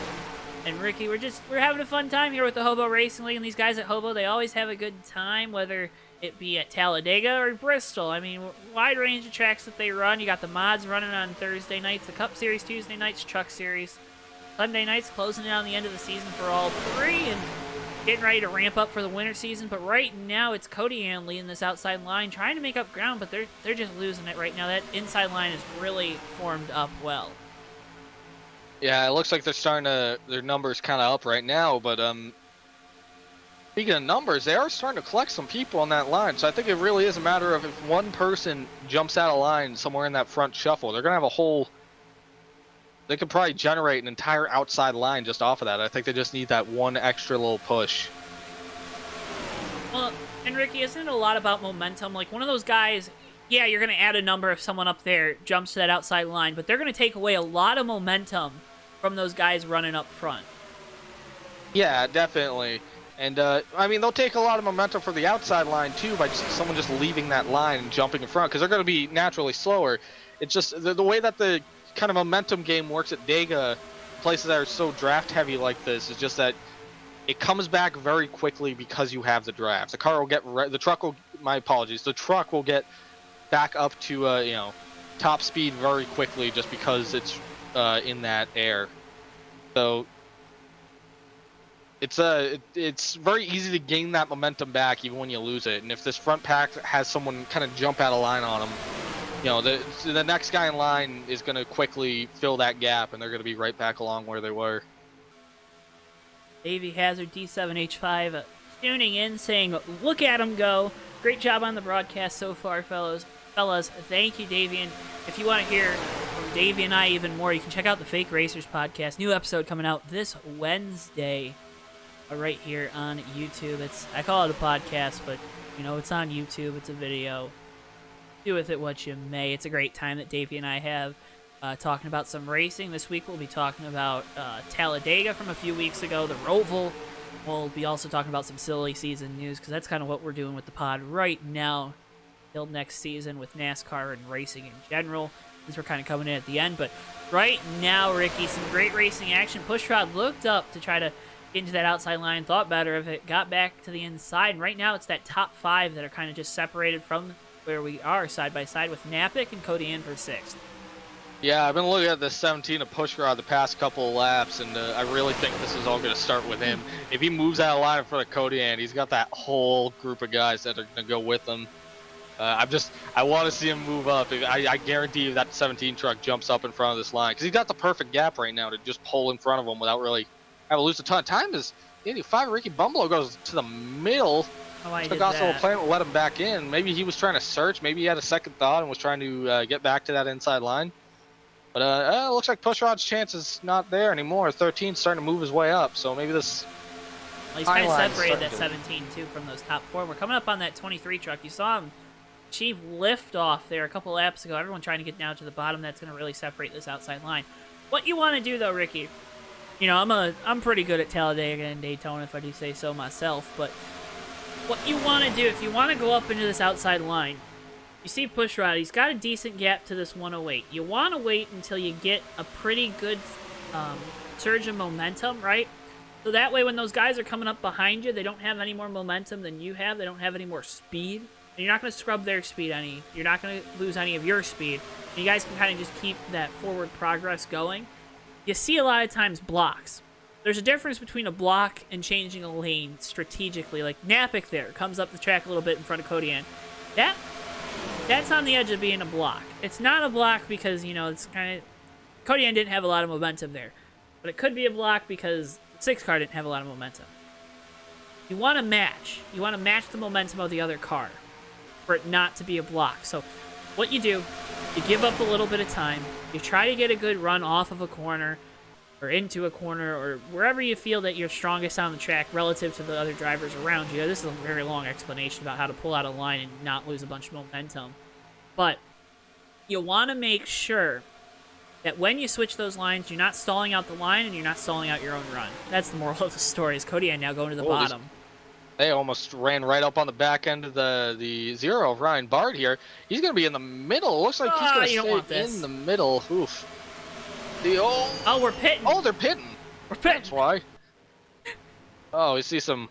And Ricky, we're having a fun time here with the HOBO Racing League, and these guys at HOBO, they always have a good time, whether it be at Talladega or Bristol. I mean, wide range of tracks that they run. You got the mods running on Thursday nights, the Cup Series Tuesday nights, Truck Series Sunday nights, closing in on the end of the season for all 3, and getting ready to ramp up for the winter season. But right now, it's Cody Ann leading this outside line, trying to make up ground, but they're just losing it right now. That inside line is really formed up well.
Yeah, it looks like they're starting to, their numbers kind of up right now, but speaking of numbers, they are starting to collect some people on that line, so I think it really is a matter of if one person jumps out of line somewhere in that front shuffle, they're going to have they could probably generate an entire outside line just off of that. I think they just need that one extra little push.
Well, and Ricky, isn't it a lot about momentum? Like, one of those guys, yeah, you're going to add a number if someone up there jumps to that outside line, but they're going to take away a lot of momentum from those guys running up front.
Yeah, definitely. And, I mean, they'll take a lot of momentum for the outside line, too, by someone just leaving that line and jumping in front, because they're going to be naturally slower. It's just the way that the kind of momentum game works at Dega, places that are so draft-heavy like this, is just that it comes back very quickly because you have the draft. The car will get, the truck will, my apologies, the truck will get back up to, top speed very quickly just because it's in that air. So it's very easy to gain that momentum back even when you lose it. And if this front pack has someone kind of jump out of line on them, the next guy in line is going to quickly fill that gap, and they're going to be right back along where they were.
Davey Hazard D7H5 tuning in, saying, "Look at him go! Great job on the broadcast so far, fellas. Thank you, Davey. And if you want to hear from Davey and I even more, you can check out the Fake Racers podcast. New episode coming out this Wednesday, right here on YouTube. I call it a podcast, but it's on YouTube. It's a video. Do with it what you may. It's a great time that Davey and I have talking about some racing. This week we'll be talking about Talladega from a few weeks ago, the Roval. We'll be also talking about some silly season news, because that's kind of what we're doing with the pod right now till next season with NASCAR and racing in general, since we're kind of coming in at the end. But right now, Ricky, some great racing action. Pushrod looked up to try to get into that outside line, thought better of it, got back to the inside, and right now it's that top 5 that are kind of just separated from where we are side by side, with Napick and Cody in for 6th.
Yeah, I've been looking at this 17 of Pushrod the past couple of laps, and I really think this is all going to start with him. If he moves out of line in front of Cody, and he's got that whole group of guys that are going to go with him. I want to see him move up. I guarantee you that 17 truck jumps up in front of this line, because he's got the perfect gap right now to just pull in front of him without really having to lose a ton of time. 85, Ricky Bumblo goes to the middle.
Oh, I
The
did
Gospel
that.
Plant will let him back in. Maybe he was trying to search. Maybe he had a second thought and was trying to get back to that inside line. But it looks like Pushrod's chance is not there anymore. 13's starting to move his way up. So maybe this.
Well, he's kind of
Highline's
separated that
starting
17 too from those top 4. We're coming up on that 23 truck. You saw him achieve lift-off there a couple laps ago. Everyone trying to get down to the bottom. That's going to really separate this outside line. What you want to do, though, Ricky, you know, I'm pretty good at Talladega and Daytona, if I do say so myself, but what you want to do, if you want to go up into this outside line, you see Pushrod, he's got a decent gap to this 108. You want to wait until you get a pretty good surge of momentum, right? So that way when those guys are coming up behind you, they don't have any more momentum than you have. They don't have any more speed. And you're not going to scrub their speed any. You're not going to lose any of your speed. And you guys can kind of just keep that forward progress going. You see a lot of times blocks. There's a difference between a block and changing a lane strategically. Like Napick there comes up the track a little bit in front of Kodian. That's on the edge of being a block. It's not a block because, you know, it's kind of... Kodian didn't have a lot of momentum there. But it could be a block because the 6 car didn't have a lot of momentum. You want to match. You want to match the momentum of the other car for it not to be a block. So what you do, you give up a little bit of time. You try to get a good run off of a corner or into a corner or wherever you feel that you're strongest on the track relative to the other drivers around you. This is a very long explanation about how to pull out a line and not lose a bunch of momentum. But you want to make sure that when you switch those lines, you're not stalling out the line and you're not stalling out your own run. That's the moral of the story, is Kodian now going to the bottom.
They almost ran right up on the back end of the zero of Ryan Bard here. He's going to be in the middle. It looks like he's going to stay in the middle. Oof.
Oh, we're pitting.
Oh, they're pitting.
We're pitting.
That's why. Oh, we see some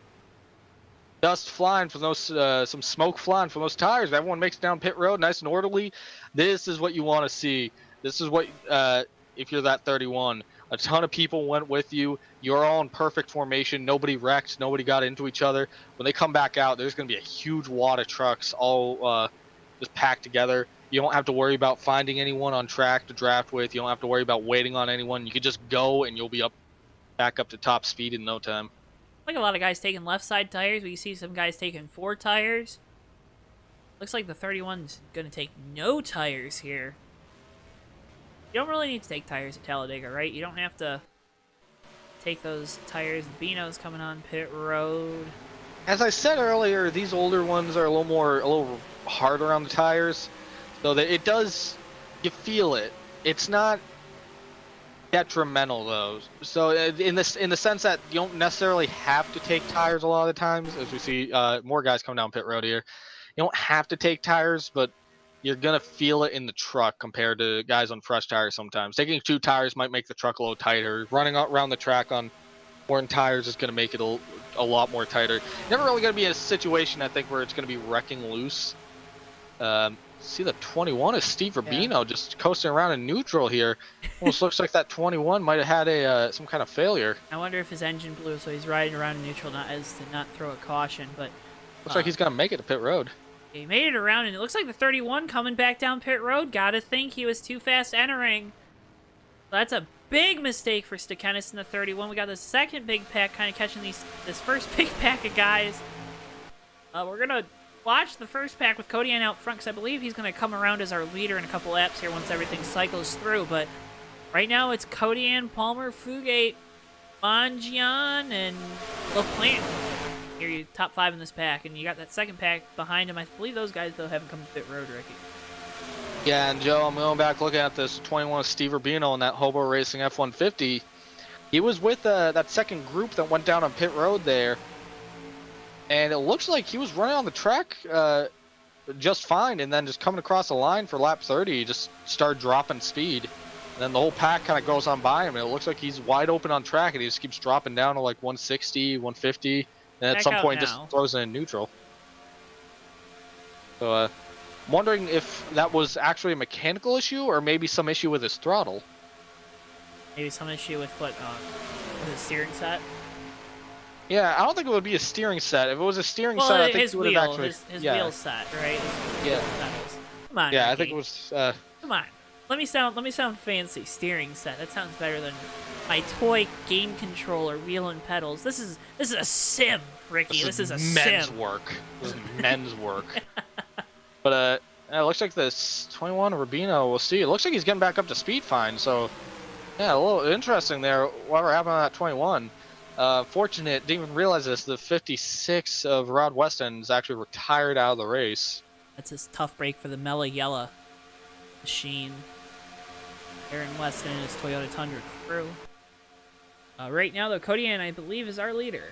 dust flying from those, some smoke flying from those tires. Everyone makes it down pit road, nice and orderly. This is what you want to see. This is what, if you're that 31, a ton of people went with you. You're all in perfect formation. Nobody wrecked. Nobody got into each other. When they come back out, there's going to be a huge wad of trucks all just packed together. You don't have to worry about finding anyone on track to draft with. You don't have to worry about waiting on anyone. You can just go and you'll be back up to top speed in no time.
Like a lot of guys taking left side tires. We see some guys taking 4 tires. Looks like the 31's going to take no tires here. You don't really need to take tires at Talladega, right? You don't have to take those tires. Bino's coming on pit road.
As I said earlier, these older ones are a little harder on the tires. So that it does, you feel it. It's not detrimental though. So in the sense that you don't necessarily have to take tires a lot of the times, as we see more guys come down pit road here. You don't have to take tires, but you're gonna feel it in the truck compared to guys on fresh tires sometimes. Taking 2 tires might make the truck a little tighter. Running around the track on worn tires is gonna make it a lot more tighter. Never really gonna be in a situation, I think, where it's gonna be wrecking loose. See the 21 is Steve Rubino just coasting around in neutral here. Almost looks like that 21 might have had some kind of failure.
I wonder if his engine blew, so he's riding around in neutral as to not throw a caution. But
looks like he's gonna make it to pit road.
He made it around, and it looks like the 31 coming back down pit road. Gotta think he was too fast entering. So that's a big mistake for Stekenis in the 31. We got the second big pack kind of catching this first big pack of guys. We're gonna watch the first pack with Kodian out front, because I believe he's going to come around as our leader in a couple laps here once everything cycles through. But right now it's Kodian, Palmer, Fugate, Mangian, and LaPlante. Here, you top 5 in this pack, and you got that second pack behind him. I believe those guys, though, haven't come to pit road, Ricky.
Yeah, and Joe, I'm going back looking at this 21 Steve Rubino in that Hobo Racing F-150. He was with that second group that went down on pit road there. And it looks like he was running on the track just fine, and then just coming across the line for lap 30, he just started dropping speed. And then the whole pack kind of goes on by him, and it looks like he's wide open on track, and he just keeps dropping down to like 160, 150, and at some point just throws in neutral. So I'm wondering if that was actually a mechanical issue, or maybe some issue with his throttle.
Maybe some issue with what, his steering set?
Yeah, I don't think it would be a steering set. If it was a steering set, I think it would have actually...
His wheel set, right?
Yeah.
Come on,
Yeah,
Ricky.
I think it was...
Come on. Let me sound fancy. Steering set. That sounds better than my toy game controller, wheel and pedals. This is a sim, Ricky. This is a
men's
sim.
work. This is men's work. But it looks like this 21 Rubino. We'll see. It looks like he's getting back up to speed fine. So yeah, a little interesting there. Whatever happened on that 21. Fortunate, didn't even realize this. The 56 of Rod Weston is actually retired out of the race.
That's a tough break for the Mela Yella machine. Aaron Weston and his Toyota Tundra crew. Right now, though, Kodian, I believe, is our leader.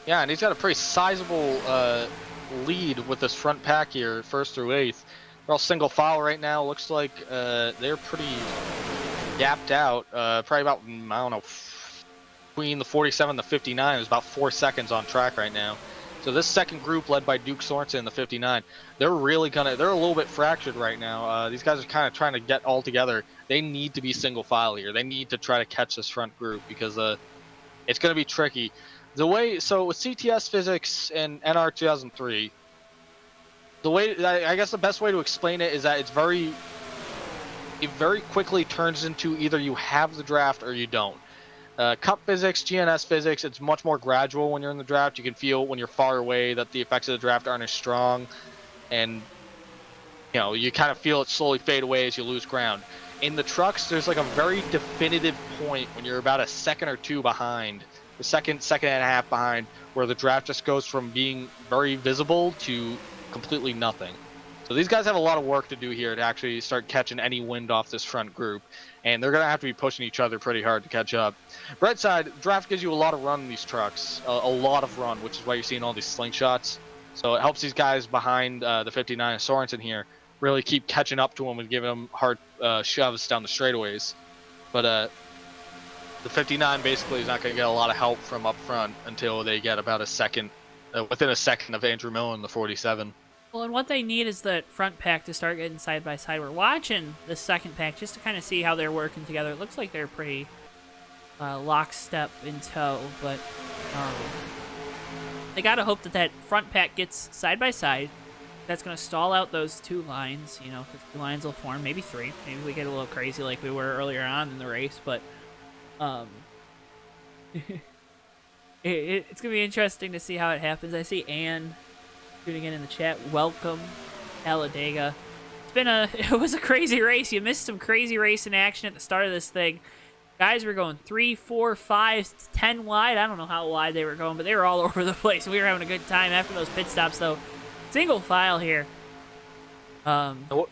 Yeah, and he's got a pretty sizable lead with this front pack here, 1st through 8th. They're all single file right now. Looks like they're pretty gapped out. Probably about, I don't know, between the 47 and the 59. There's about 4 seconds on track right now. So this second group, led by Duke Sorensen in the 59, they're really they're a little bit fractured right now. These guys are kind of trying to get all together. They need to be single file here. They need to try to catch this front group because it's going to be tricky. So with CTS physics and NR 2003, I guess the best way to explain it is that it very quickly turns into either you have the draft or you don't. Cup physics, GNS physics, it's much more gradual when you're in the draft. You can feel when you're far away that the effects of the draft aren't as strong, and you kind of feel it slowly fade away as you lose ground. In the trucks, there's like a very definitive point when you're about a second or two behind, the second and a half behind, where the draft just goes from being very visible to completely nothing. So these guys have a lot of work to do here to actually start catching any wind off this front group, and they're going to have to be pushing each other pretty hard to catch up. Right side, draft gives you a lot of run in these trucks, a lot of run, which is why you're seeing all these slingshots. So it helps these guys behind the 59 Sorensen here really keep catching up to them and giving them hard shoves down the straightaways. But the 59 basically is not going to get a lot of help from up front until they get about a second, within a second of Andrew Millen, the 47.
Well, and what they need is that front pack to start getting side by side. We're watching the second pack just to kind of see how they're working together. It looks like they're pretty lockstep in tow, but they gotta hope that front pack gets side by side. That's gonna stall out those two lines, because 2 lines will form, maybe 3. Maybe we get a little crazy like we were earlier on in the race, but it's gonna be interesting to see how it happens. I see Anne tuning in the chat. Welcome, Talladega. It was a crazy race. You missed some crazy racing action at the start of this thing. Guys were going 3, 4, 5, 10 wide. I don't know how wide they were going, but they were all over the place. We were having a good time after those pit stops, though. Single file here.
We'll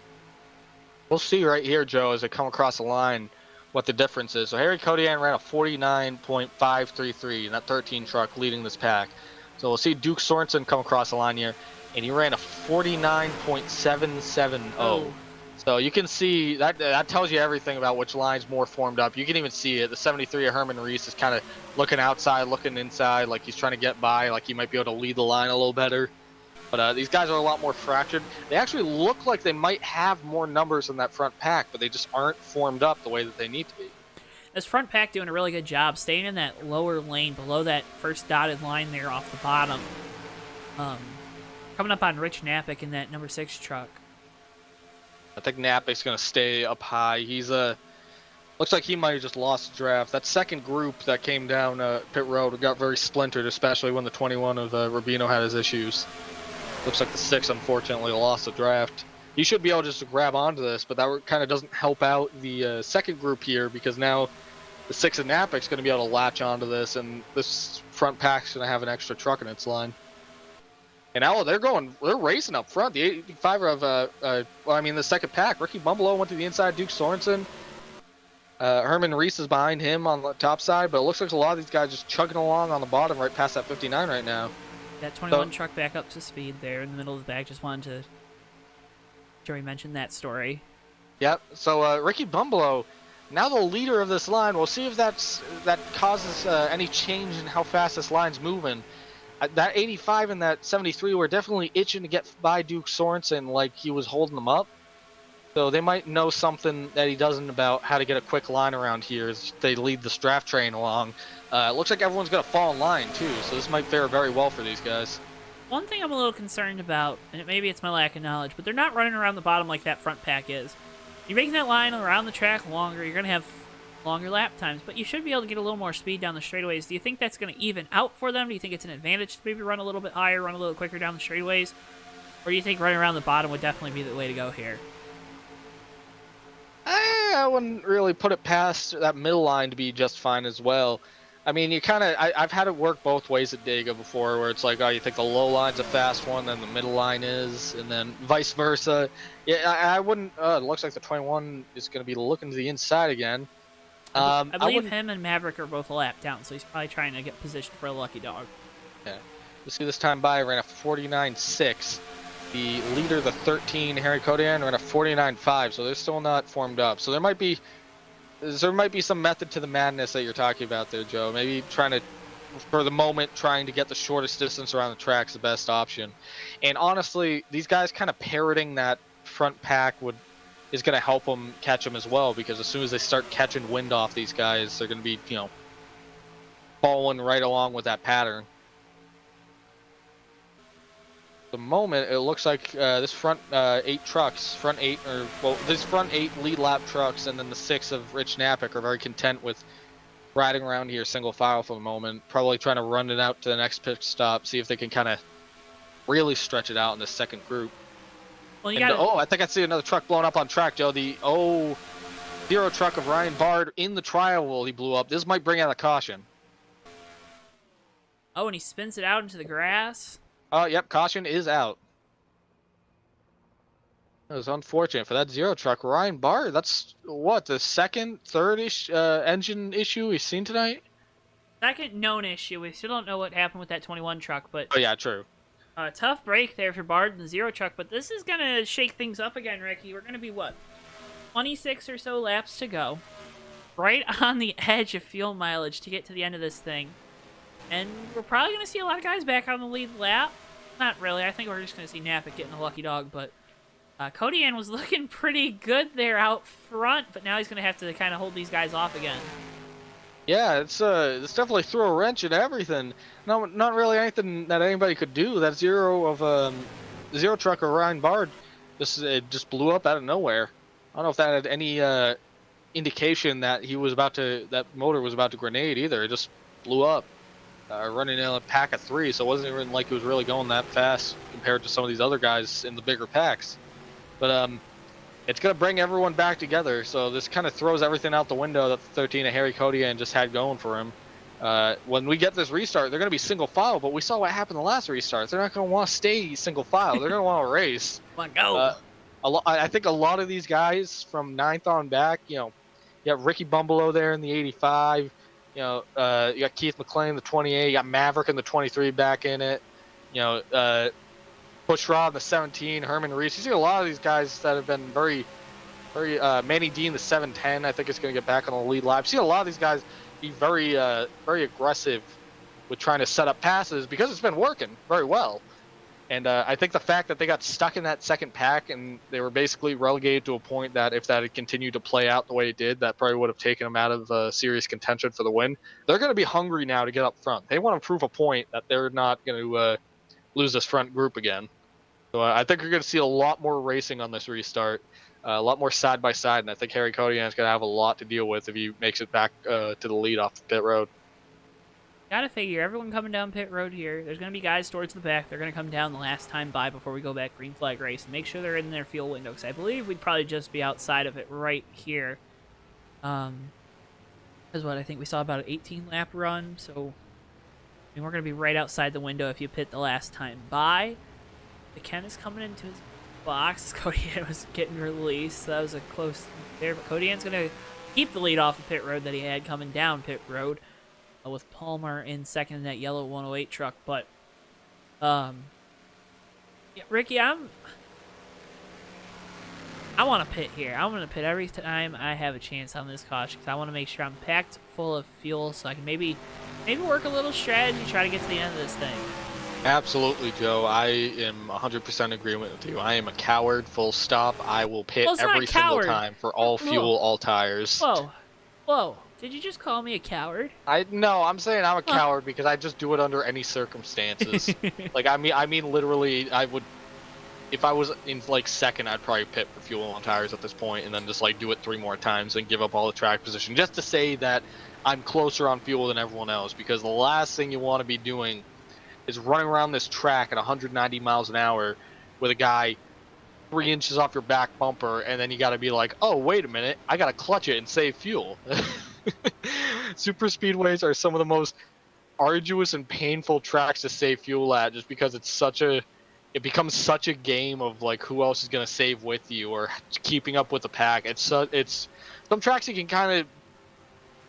see right here, Joe, as they come across the line, what the difference is. So Harry Kodian ran a 49.533 in that 13 truck leading this pack. So we'll see Duke Sorensen come across the line here, and he ran a 49.770.
Oh.
So you can see that tells you everything about which line's more formed up. You can even see it. The 73 of Herman Reese is kind of looking outside, looking inside, like he's trying to get by, like he might be able to lead the line a little better. But these guys are a lot more fractured. They actually look like they might have more numbers in that front pack, but they just aren't formed up the way that they need to be.
This front pack doing a really good job staying in that lower lane below that first dotted line there off the bottom. Coming up on Rich Napick in that number 6 truck.
I think Napick's going to stay up high. He's looks like he might have just lost the draft. That second group that came down pit road got very splintered, especially when the 21 of Rubino had his issues. Looks like the 6 unfortunately lost the draft. He should be able just to grab onto this, but that kind of doesn't help out the second group here, because now the 6 of Napick's going to be able to latch onto this, and this front pack's going to have an extra truck in its line. And now they're racing up front. The 85 of, the second pack. Ricky Bumbleau went to the inside. Duke Sorensen. Herman Reese is behind him on the top side, but it looks like a lot of these guys just chugging along on the bottom right past that 59 right now.
That 21 truck back up to speed there in the middle of the back. Just wanted to... Joey mentioned that story.
Yep. So Ricky Bumbleau, now the leader of this line. We'll see if that causes any change in how fast this line's moving. That 85 and that 73 were definitely itching to get by Duke Sorensen like he was holding them up. So they might know something that he doesn't about how to get a quick line around here as they lead this draft train along. It looks like everyone's going to fall in line too, so this might fare very well for these guys.
One thing I'm a little concerned about, and maybe it's my lack of knowledge, but they're not running around the bottom like that front pack is. You're making that line around the track longer. You're going to have longer lap times, but you should be able to get a little more speed down the straightaways. Do you think that's going to even out for them? Do you think it's an advantage to maybe run a little bit higher, run a little quicker down the straightaways? Or do you think running around the bottom would definitely be the way to go here?
I wouldn't really put it past that middle line to be just fine as well. I mean, you kind of, I've had it work both ways at Dega before, where it's like, oh, you think the low line's a fast one, then the middle line is, and then vice versa. Yeah, I wouldn't, it looks like the 21 is going to be looking to the inside again.
I believe him and Maverick are both a lap down, so he's probably trying to get positioned for a lucky dog.
Yeah. You see this time by, ran a 49.6. The leader, the 13, Harry Kodian, ran a 49.5, so they're still not formed up. So there might be some method to the madness that you're talking about there, Joe. Maybe trying to, for the moment, trying to get the shortest distance around the track is the best option. And honestly, these guys kind of parroting that front pack is going to help them catch them as well, because as soon as they start catching wind off these guys, they're going to be, following right along with that pattern. The moment, it looks like this front 8 trucks, this front 8 lead lap trucks and then the 6 of Rich Napick are very content with riding around here single file for the moment, probably trying to run it out to the next pit stop, see if they can kind of really stretch it out in this second group.
Well,
I think I see another truck blowing up on track, Joe. The zero truck of Ryan Bard in the trial, he blew up. This might bring out a caution.
Oh, and he spins it out into the grass.
Oh, yep, caution is out. It was unfortunate for that zero truck. Ryan Bard, that's what, the second, third-ish engine issue we've seen tonight?
Second known issue. We still don't know what happened with that 21 truck, but...
Oh, yeah, true.
Tough break there for Bard and the zero truck, but this is going to shake things up again, Ricky. We're going to be, 26 or so laps to go. Right on the edge of fuel mileage to get to the end of this thing. And we're probably going to see a lot of guys back on the lead lap. Not really. I think we're just going to see Napick getting a lucky dog, but Kodian was looking pretty good there out front, but now he's going to have to kind of hold these guys off again.
Yeah, it's definitely threw a wrench in everything. No, not really anything that anybody could do. That zero truck of Ryan Bard just blew up out of nowhere. I don't know if that had any indication that that motor was about to grenade either. It just blew up. Running in a pack of 3, so it wasn't even like it was really going that fast compared to some of these other guys in the bigger packs. But it's going to bring everyone back together, so this kind of throws everything out the window that the 13 of Harry Kodian just had going for him. When we get this restart, they're going to be single file, but we saw what happened the last restart. They're not going to want to stay single file. They're going to want to race.
Come on, go!
I think a lot of these guys from 9th on back, you got Ricky Bumbleau there in the 85. You got Keith McLean, the 28. You got Maverick in the 23 back in it. Bushrod in the 17. Herman Reese. You see a lot of these guys that have been very, very. Manny Dean, the 710. I think is going to get back on the lead lap. You see a lot of these guys be very, very aggressive with trying to set up passes because it's been working very well. And I think the fact that they got stuck in that second pack and they were basically relegated to a point that if that had continued to play out the way it did, that probably would have taken them out of serious contention for the win. They're going to be hungry now to get up front. They want to prove a point that they're not going to lose this front group again. So I think you're going to see a lot more racing on this restart, a lot more side-by-side, and I think Harry Kodian is going to have a lot to deal with if he makes it back to the lead off the pit road.
Gotta figure, everyone coming down pit road here, there's gonna be guys towards the back. They're gonna come down the last time by before we go back green flag race and make sure they're in their fuel window, because I believe we'd probably just be outside of it right here. Because I think we saw about an 18 lap run, so we're gonna be right outside the window if you pit the last time by. McKenna is coming into his box. Kodian was getting released, so that was a close there, but Kodian's gonna keep the lead off the pit road that he had coming down pit road. With Palmer in second in that yellow 108 truck, but yeah, Ricky, I want to pit here. I want to pit every time I have a chance on this caution because I want to make sure I'm packed full of fuel so I can maybe work a little strategy, try to get to the end of this thing.
Absolutely, Joe. I am 100% in agreement with you. I am a coward, full stop. I will pit every single time for all fuel, all tires.
Whoa. Did you just call me a coward?
No, I'm saying I'm a coward because I just do it under any circumstances. Like I mean literally I would if I was in like second, I'd probably pit for fuel and tires at this point, and then just like do it 3 more times and give up all the track position, just to say that I'm closer on fuel than everyone else. Because the last thing you want to be doing is running around this track at 190 miles an hour with a guy 3 inches off your back bumper, and then you got to be like, oh, wait a minute, I got to clutch it and save fuel. Super speedways are some of the most arduous and painful tracks to save fuel at, just because it becomes such a game of like who else is going to save with you or keeping up with the pack. It's some tracks you can kind of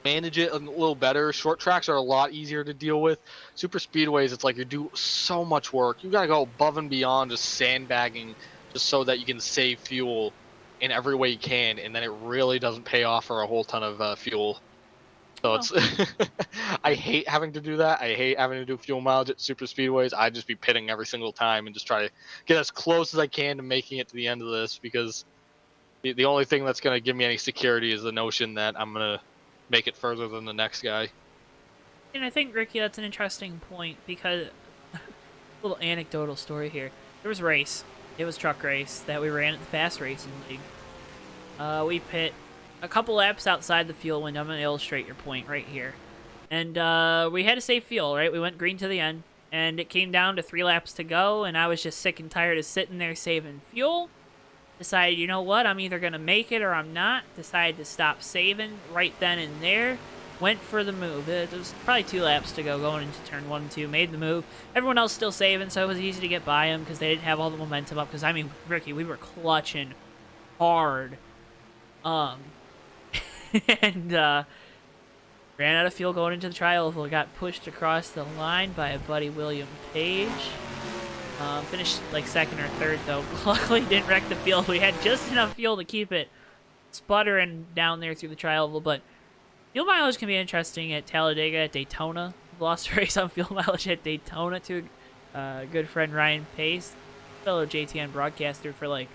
manage it a little better. Short tracks are a lot easier to deal with. Super speedways, it's like you do so much work. You got to go above and beyond just sandbagging just so that you can save fuel in every way you can, and then it really doesn't pay off for a whole ton of fuel. So it's I hate having to do that. I hate having to do fuel mileage at super speedways. I'd just be pitting every single time and just try to get as close as I can to making it to the end of this, because the only thing that's going to give me any security is the notion that I'm going to make it further than the next guy.
And I think, Ricky, that's an interesting point, because little anecdotal story here. There was a race. It was a truck race that we ran at the Fast Racing League. We pit a couple laps outside the fuel window. I'm going to illustrate your point right here. And we had to save fuel, right? We went green to the end, and it came down to 3 laps to go, and I was just sick and tired of sitting there saving fuel. Decided, you know what, I'm either going to make it or I'm not. Decided to stop saving right then and there. Went for the move. It was probably 2 laps to go going into turn 1 and 2. Made the move. Everyone else still saving, so it was easy to get by them because they didn't have all the momentum up. Because, I mean, Ricky, we were clutching hard. And ran out of fuel going into the tri-oval. Got pushed across the line by a buddy, William Page. Finished like 2nd or 3rd, though. Luckily, didn't wreck the field. We had just enough fuel to keep it sputtering down there through the tri-oval, but fuel mileage can be interesting at Talladega, at Daytona. I've lost a race on fuel mileage at Daytona to a good friend, Ryan Pace, fellow JTN broadcaster, for like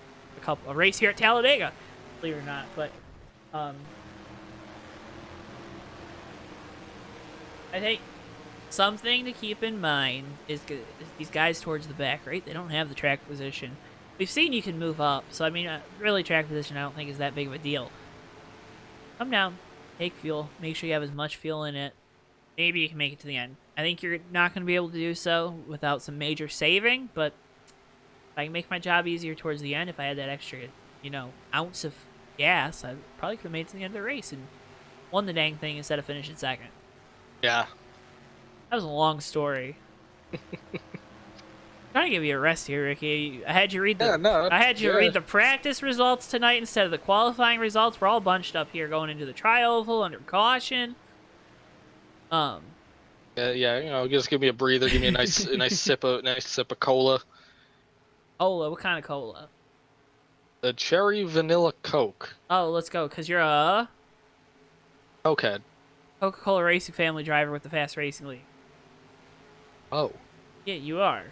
a race here at Talladega, believe it or not. But I think something to keep in mind is these guys towards the back, right? They don't have the track position. We've seen you can move up, so I mean, really track position I don't think is that big of a deal. Come down. Take fuel. Make sure you have as much fuel in it. Maybe you can make it to the end. I think you're not going to be able to do so without some major saving, but if I can make my job easier towards the end, if I had that extra, ounce of gas, I probably could have made it to the end of the race and won the dang thing instead of finishing 2nd.
Yeah.
That was a long story. I'm trying to give you a rest here, Ricky. I had you read read the practice results tonight instead of the qualifying results. We're all bunched up here going into the tri-oval under caution.
Yeah, just give me a breather. Give me a nice sip of cola.
Cola? What kind of cola?
The cherry vanilla Coke.
Oh, let's go. Cause you're a
Cokehead.
Coca-cola racing family driver with the Fast Racing League.
Oh.
Yeah, you are.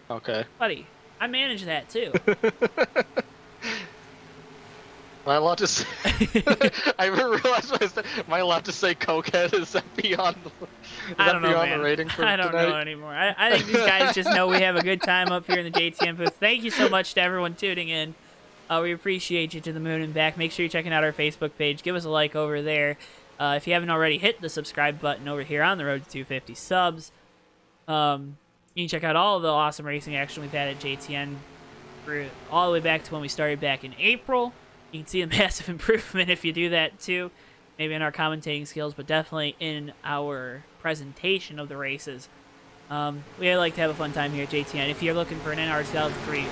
Okay.
Buddy, I manage that too.
Am I allowed to say... I haven't realized what I said. Am I allowed to say Cokehead? Is that beyond the rating for
I don't
tonight?
know anymore. I think these guys just know we have a good time up here in the JTN booth. Thank you so much to everyone tuning in. We appreciate you to the moon and back. Make sure you're checking out our Facebook page. Give us a like over there. If you haven't already, hit the subscribe button over here on the road to 250 subs. You can check out all of the awesome racing action we've had at JTN for all the way back to when we started back in April. You can see a massive improvement if you do that too. Maybe in our commentating skills, but definitely in our presentation of the races. We like to have a fun time here at JTN. If you're looking for an NR 2003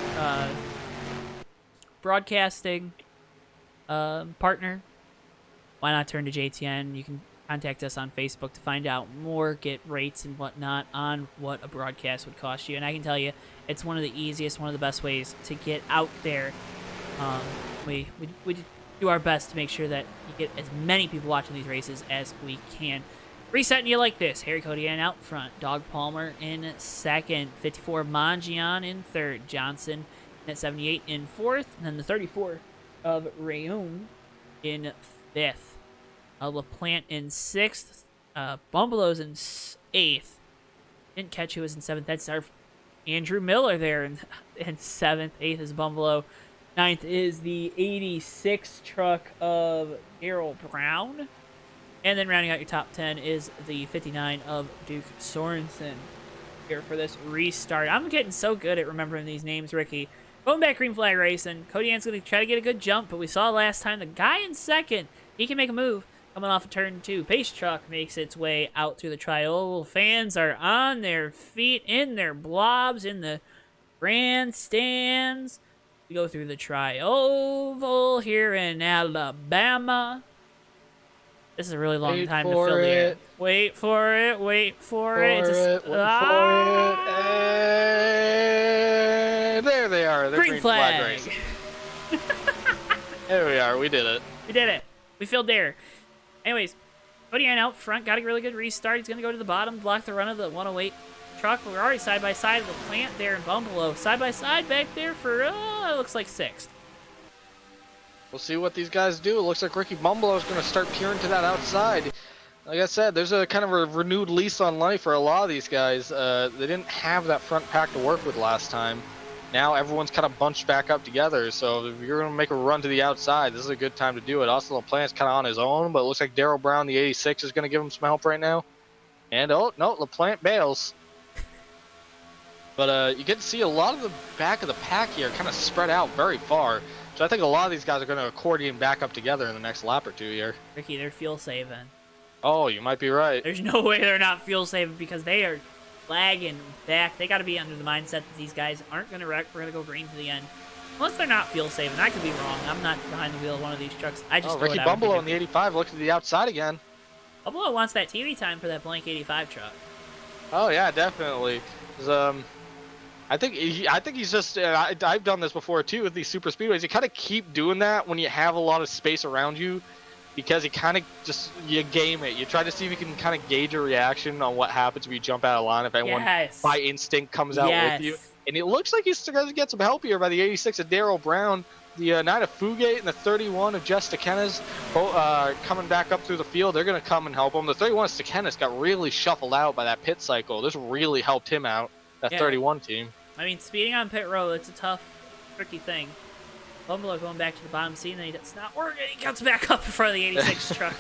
broadcasting partner, why not turn to JTN? You can contact us on Facebook to find out more, get rates and whatnot on what a broadcast would cost you. And I can tell you, it's one of the easiest, one of the best ways to get out there. We do our best to make sure that you get as many people watching these races as we can. Resetting you like this: Harry Codian out front, Dog Palmer in 2nd, 54 Mangion in 3rd, Johnson at 78 in 4th, and then the 34 of Rayoun in 5th. LaPlante in 6th, Bumbalow's in 8th. Didn't catch who was in 7th. That's our Andrew Miller there in 7th. 8th is Bumbalo. 9th is the 86 truck of Daryl Brown. And then rounding out your top 10 is the 59 of Duke Sorensen here for this restart. I'm getting so good at remembering these names, Ricky. Going back green flag racing. Cody Ann's going to try to get a good jump, but we saw last time the guy in 2nd, he can make a move. Coming off of turn 2, Pace Truck makes its way out through the tri-oval. Fans are on their feet, in their blobs, in the grandstands. We go through the tri-oval here in Alabama. This is a really long time to fill the air. Wait for it. Wait for it.
And there they are. They're
Green flag.
racing. There we are. We did it.
We did it. We filled there. Anyways, Cody Ann out front. Got a really good restart. He's going to go to the bottom, block the run of the 108 truck. We're already side by side of the plant there in Bumbalo. Side by side back there for, it looks like 6th.
We'll see what these guys do. It looks like Ricky Bumbalo is going to start peering to that outside. Like I said, there's a kind of a renewed lease on life for a lot of these guys. They didn't have that front pack to work with last time. Now everyone's kind of bunched back up together, so if you're going to make a run to the outside, this is a good time to do it. Austin LaPlante's kind of on his own, but it looks like Daryl Brown, the 86, is going to give him some help right now. And, oh, no, LaPlante bails. But you get to see a lot of the back of the pack here kind of spread out very far. So I think a lot of these guys are going to accordion back up together in the next lap or two here.
Ricky, they're fuel saving.
Oh, you might be right.
There's no way they're not fuel saving because they are lagging back. They got to be under the mindset that these guys aren't going to wreck. We're going to go green to the end. Unless they're not fuel saving. I could be wrong. I'm not behind the wheel of one of these trucks. I just
Ricky Bumbalo in the 85 looks to the outside again.
Bumbalo wants that TV time for that blank 85 truck.
Oh yeah, definitely. I think he's just. I've done this before too with these super speedways. You kind of keep doing that when you have a lot of space around you, because you kind of just game it. You try to see if you can kind of gauge a reaction on what happens if you jump out of line. If anyone by instinct comes out with you, and it looks like he's going to get some help here by the 86 of Daryl Brown, the 9 of Fugate, and the 31 of Jess Stekenas coming back up through the field. They're going to come and help him. The 31 of Stekenas got really shuffled out by that pit cycle. This really helped him out. That 31 team.
I mean, speeding on pit road, it's a tough, tricky thing. Bumbalo going back to the bottom seat, and it's not working. He comes back up in front of the 86 truck.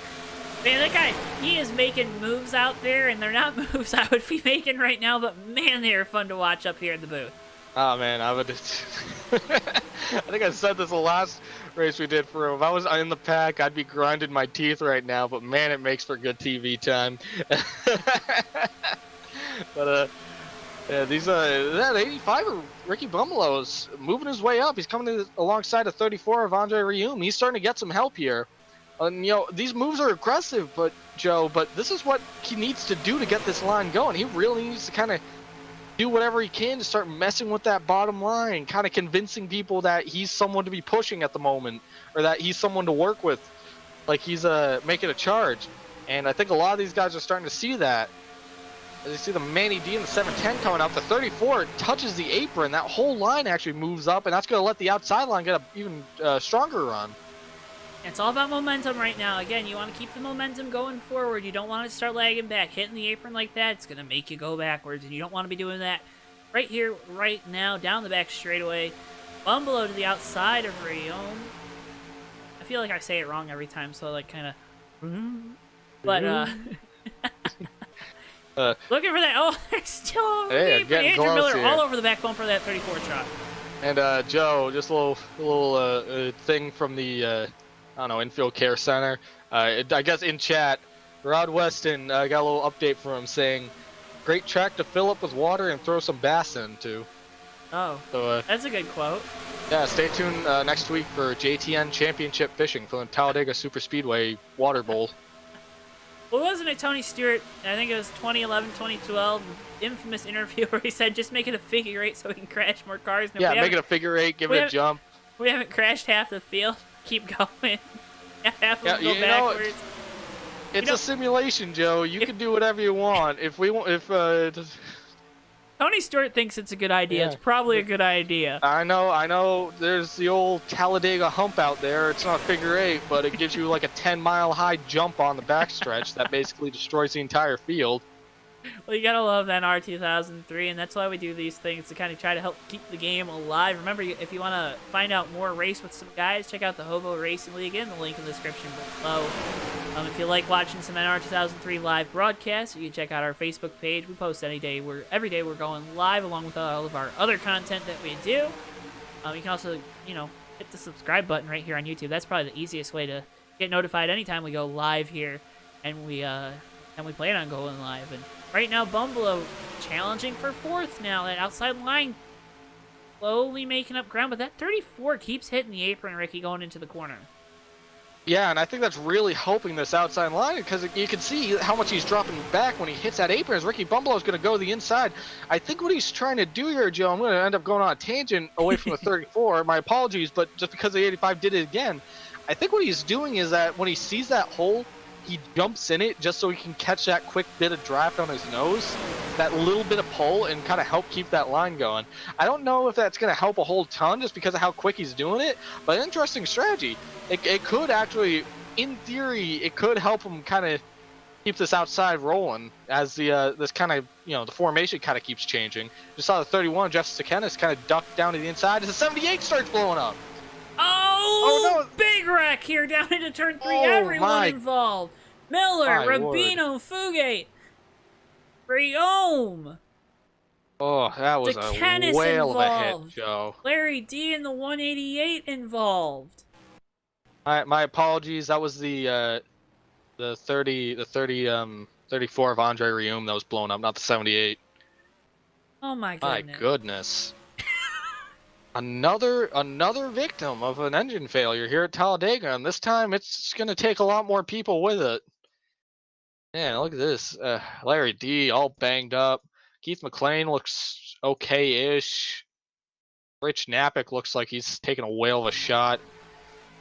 Man, that guy, he is making moves out there, and they're not moves I would be making right now, but man, they are fun to watch up here in the booth.
Oh, man, I would. I think I said this the last race we did for him. If I was in the pack, I'd be grinding my teeth right now, but man, it makes for good TV time. But, yeah, that 85 of Ricky Bumbalo is moving his way up. He's coming alongside a 34 of Andre Rium. He's starting to get some help here. And, these moves are aggressive, but this is what he needs to do to get this line going. He really needs to kind of do whatever he can to start messing with that bottom line, kind of convincing people that he's someone to be pushing at the moment, or that he's someone to work with, like he's making a charge. And I think a lot of these guys are starting to see that. As you see the Manny D and the 710 coming up, the 34 touches the apron. That whole line actually moves up, and that's going to let the outside line get an even stronger run.
It's all about momentum right now. Again, you want to keep the momentum going forward. You don't want to start lagging back. Hitting the apron like that, it's going to make you go backwards, and you don't want to be doing that right here, right now, down the back straightaway. Bumbalo to the outside of Rion. I feel like I say it wrong every time, so like kind of... But, looking for that. Oh, they're still Andrew Miller
here.
all over the back bumper of that 34 truck.
And Joe, just a little thing from the I don't know, infield care center. I guess in chat, Rod Weston got a little update from him saying, "Great track to fill up with water and throw some bass into." Oh, so
that's a good quote.
Yeah, stay tuned next week for JTN Championship Fishing for the Talladega Superspeedway Water Bowl.
Well, wasn't it Tony Stewart, I think it was 2011, 2012, infamous interview where he said, just make it a figure eight so we can crash more cars. No,
yeah, make it a figure eight, give it a jump.
We haven't crashed half the field. Keep going. Half of them go backwards.
It's a simulation, Joe. You can do whatever you want.
Tony Stewart thinks it's a good idea. Yeah. It's probably a good idea.
I know. There's the old Talladega hump out there. It's not figure eight, but it gives you like a 10-mile high jump on the backstretch that basically destroys the entire field.
Well, you gotta love NR 2003, and that's why we do these things, to kind of try to help keep the game alive. Remember, if you want to find out more race with some guys, check out the HOBO Racing League in the link in the description below. If you like watching some NR 2003 live broadcasts, you can check out our Facebook page. We post every day we're going live, along with all of our other content that we do. You can also, hit the subscribe button right here on YouTube. That's probably the easiest way to get notified anytime we go live here, and we plan on going live. And right now, Bumbalo challenging for 4th now. That outside line slowly making up ground, but that 34 keeps hitting the apron, Ricky, going into the corner.
Yeah, and I think that's really helping this outside line, because you can see how much he's dropping back when he hits that apron as Ricky Bumbalo is going to go to the inside. I think what he's trying to do here, Joe, I'm going to end up going on a tangent away from the 34. My apologies, but just because the 85 did it again, I think what he's doing is that when he sees that hole, he jumps in it just so he can catch that quick bit of draft on his nose, that little bit of pull, and kind of help keep that line going. I don't know if that's going to help a whole ton just because of how quick he's doing it, but interesting strategy. It could actually, in theory, it could help him kind of keep this outside rolling as the this kind of, the formation kind of keeps changing. Just saw the 31, Jeff Stekenis, kind of ducked down to the inside as the 78 starts blowing up.
Oh, no. Big wreck here down into turn 3. Everyone involved. Miller, Rubino, Fugate, Briome.
Oh, that was a whale of a hit, Joe.
Larry D in the 188 involved.
My apologies. That was the 34 of Andre Rieume that was blown up, not the 78.
Oh my goodness.
My goodness. Another victim of an engine failure here at Talladega, and this time it's going to take a lot more people with it. Man, look at this. Larry D all banged up. Keith McLean looks okay-ish. Rich Napick looks like he's taking a whale of a shot.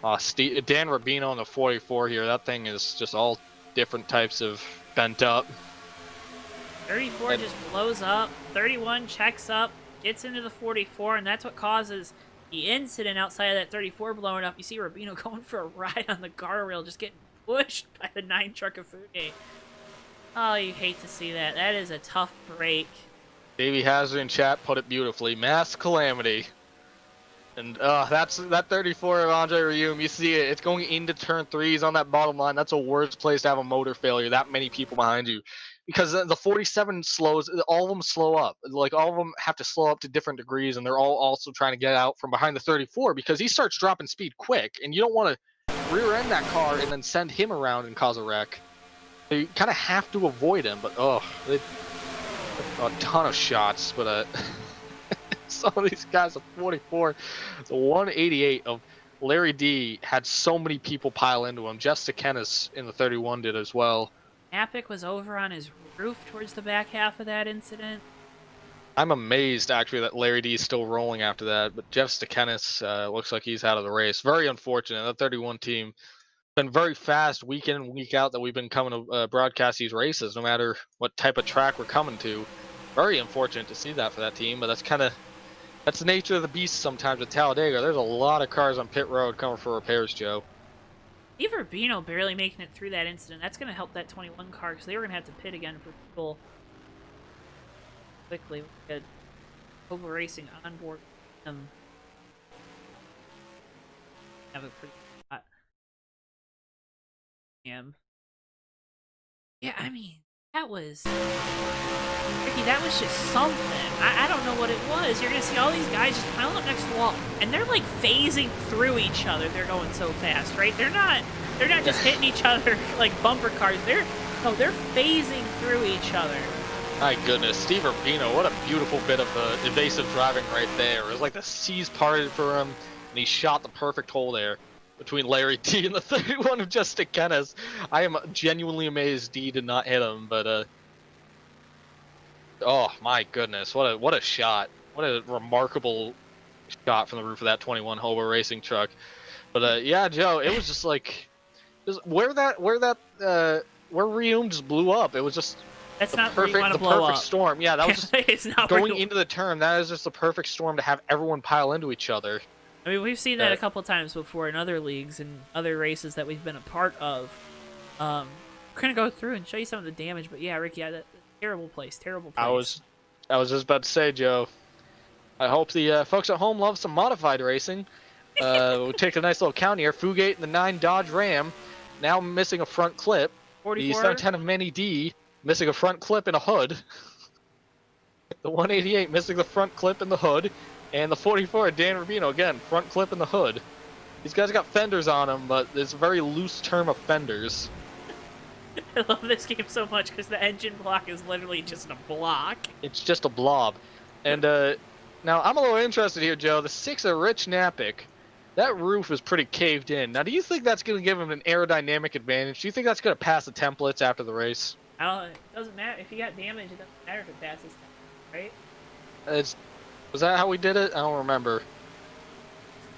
Dan Rubino on the 44 here. That thing is just all different types of bent up.
34 just blows up. 31 checks up. Gets into the 44, and that's what causes the incident outside of that 34 blowing up. You see Rubino going for a ride on the guardrail, just getting pushed by the 9 truck of Fugate. Oh, you hate to see that. That is a tough break.
Davey Hazard in chat put it beautifully. Mass calamity. And that's that 34 of Andre Rieume. You see it. It's going into turn 3. He's on that bottom line. That's a worst place to have a motor failure. That many people behind you. Because the 47 slows, all of them slow up. Like, all of them have to slow up to different degrees, and they're all also trying to get out from behind the 34 because he starts dropping speed quick, and you don't want to rear-end that car and then send him around and cause a wreck. So you kind of have to avoid him, but, a ton of shots. But some of these guys at 44, the 188 of Larry D had so many people pile into him. Jeff Stekenis in the 31 did as well.
Napick was over on his roof towards the back half of that incident.
I'm amazed, actually, that Larry D is still rolling after that, but Jeff Stekenis looks like he's out of the race. Very unfortunate. That 31 team been very fast week in and week out that we've been coming to broadcast these races, no matter what type of track we're coming to. Very unfortunate to see that for that team, but that's the nature of the beast sometimes at Talladega. There's a lot of cars on pit road coming for repairs, Joe.
Steve Rubino barely making it through that incident. That's going to help that 21 car, because they were going to have to pit again for fuel quickly. We had HOBO Racing on board. Have a pretty hot. Yeah, I mean, that was... Ricky, that was just something. I don't know what it was. You're going to see all these guys just piling up next to the wall, and they're like phasing through each other. They're going so fast, right? They're not just hitting each other like bumper cars. They're phasing through each other.
My goodness, Steve Rubino, what a beautiful bit of evasive driving right there. It was like the seas parted for him, and he shot the perfect hole there between Larry D and the 31 of Jeff Stekenis. I am genuinely amazed D did not hit him, but oh my goodness, what a shot. What a remarkable shot from the roof of that 21 HOBO Racing truck. But yeah, Joe, it was just like where Rieume just blew up. It was just
that's not where you want to blow up.
The perfect storm. Yeah, that was just
it's not
going into the turn. That is just the perfect storm to have everyone pile into each other.
I mean, we've seen that a couple times before in other leagues and other races that we've been a part of. We're gonna go through and show you some of the damage, but yeah, Ricky, Terrible place. Terrible place.
I was just about to say, Joe. I hope the folks at home love some modified racing. We'll take a nice little count here. Fugate and the 9 Dodge Ram, now missing a front clip.
44.
The 710 of Manny D, missing a front clip and a hood. The 188 missing the front clip and the hood. And the 44 of Dan Rubino, again, front clip and the hood. These guys got fenders on them, but it's a very loose term of fenders.
I love this game so much because the engine block is literally just a block.
It's just a blob. And now I'm a little interested here, Joe. The 6 of Rich Napick, that roof is pretty caved in. Now, do you think that's going to give him an aerodynamic advantage? Do you think that's going to pass the templates after the race?
It doesn't matter. If you got damage, it doesn't matter if it passes, right?
Was that how we did it? I don't remember.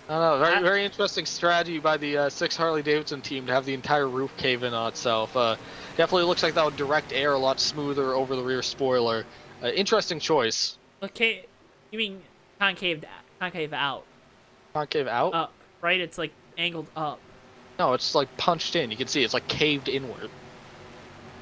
I don't know. Very interesting strategy by the 6 Harley-Davidson team to have the entire roof cave in on itself. Definitely looks like that would direct air a lot smoother over the rear spoiler. Interesting choice.
Okay, you mean concave out?
Concave out?
Up, right? It's like angled up.
No, it's like punched in. You can see it's like caved inward.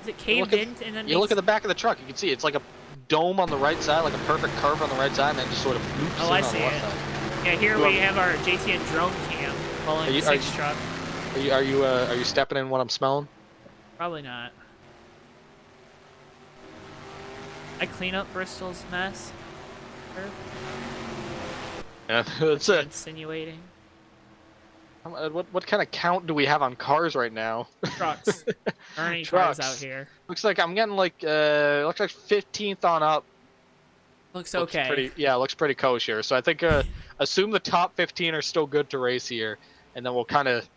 Is it caved in and then?
You look at the back of the truck. You can see it's like a dome on the right side, like a perfect curve on the right side, and then just sort of loops in
I
on
see
the left
it.
side.
Yeah, here we have our JTN drone cam following the 6 truck.
Are you stepping in what I'm smelling?
Probably not. I clean up Bristol's mess.
Yeah, that's it.
Insinuating.
What kind of count do we have on cars right now?
Trucks. Ernie
Trucks.
cars out here.
Looks like I'm getting like looks like 15th on up.
Looks okay.
Looks pretty kosher. So I think assume the top 15 are still good to race here, and then we'll kind of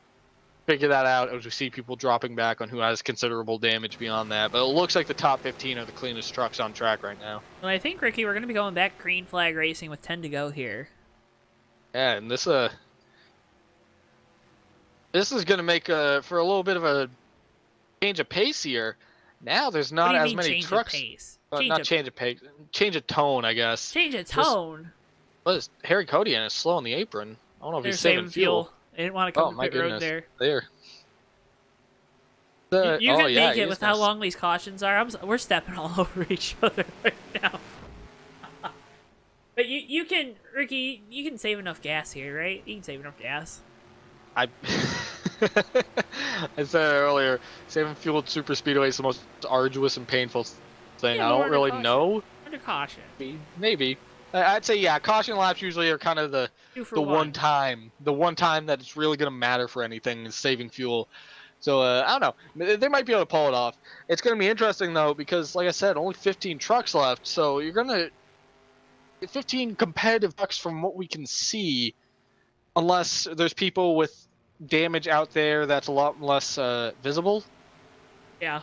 figure that out as we see people dropping back on who has considerable damage beyond that. But it looks like the top 15 are the cleanest trucks on track right now.
Well, I think, Ricky, we're going to be going back green flag racing with 10 to go here.
Yeah, and this is going to make for a little bit of a change of pace here. Now there's not as many trucks. Change of pace. Change of tone, I guess.
Change of tone.
What is Harry Cody is slow on the apron? I don't know if he's saving fuel.
They didn't want to come to pit road there. You can make it with how long these cautions are. We're stepping all over each other right now. But you can, Ricky, you can save enough gas here, right? You can save enough gas.
I said it earlier, saving fuel at Superspeedway is the most arduous and painful thing.
Yeah,
I don't really know.
Under caution.
Maybe. I'd say, yeah, caution laps usually are kind of the one time that it's really going to matter for anything is saving fuel. So, I don't know. They might be able to pull it off. It's going to be interesting, though, because, like I said, only 15 trucks left. So you're going to get 15 competitive trucks from what we can see, unless there's people with damage out there that's a lot less visible.
Yeah.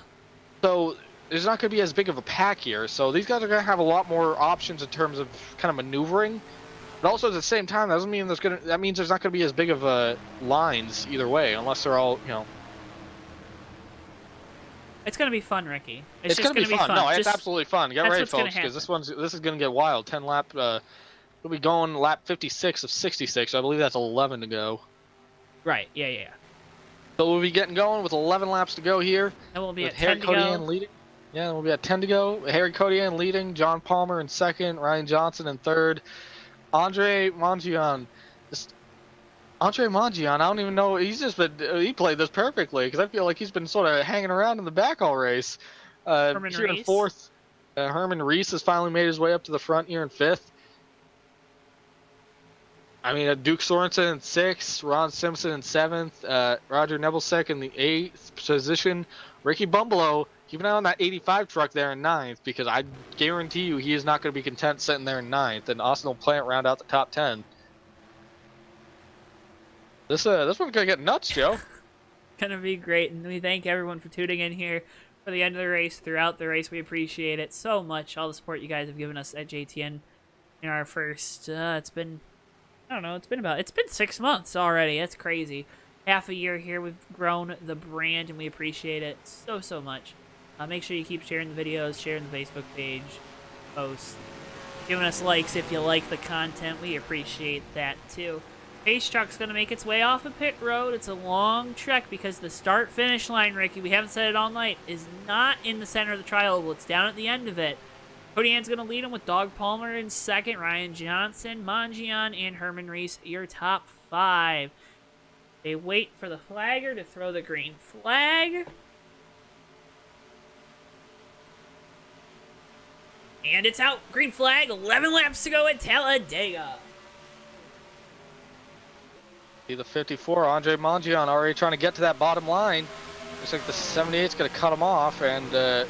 So there's not going to be as big of a pack here. So these guys are going to have a lot more options in terms of kind of maneuvering. But also at the same time, that doesn't mean that means there's not going to be as big of lines either way, unless they're all,
It's going to be fun, Ricky.
It's going to be fun. No, it's absolutely fun. Get ready, folks, because this is going to get wild. 10 lap. We'll be going lap 56 of 66. I believe that's 11 to go.
Right. Yeah.
So we'll be getting going with 11 laps to go here.
And we'll be at
Harry
10 to go.
leading. Yeah, we'll be at 10 to go. Harry Codian leading. John Palmer in second. Ryan Johnson in third. Andre Mangian. I don't even know. He played this perfectly because I feel like he's been sort of hanging around in the back all race.
Herman
here
Reese.
in fourth. Herman Reese has finally made his way up to the front here in fifth. I mean, Duke Sorensen in sixth, Ron Simpson in seventh, Roger Nebelsick in the eighth position, Ricky Bumbalo keeping an eye on that 85 truck there in ninth, because I guarantee you he is not going to be content sitting there in ninth, and Austin will Plant round out the top 10. This one's gonna get nuts, Joe.
Gonna be great, and we thank everyone for tuning in here for the end of the race, throughout the race. We appreciate it so much, all the support you guys have given us at JTN in our first, it's been 6 months already. That's crazy. Half a year here, we've grown the brand, and we appreciate it so much. Make sure you keep sharing the videos, sharing the Facebook page, posts, giving us likes if you like the content. We appreciate that too. Pace truck's going to make its way off of pit road. It's a long trek because the start-finish line, Ricky, we haven't said it all night, is not in the center of the tri-oval. It's down at the end of it. Cody Ann's going to lead him with Dog Palmer in second, Ryan Johnson, Mangian, and Herman Reese, your top 5. They wait for the flagger to throw the green flag. And it's out. Green flag. 11 laps to go at Talladega.
See the 54, Andre Mangian already trying to get to that bottom line. Looks like the 78's going to cut him off, and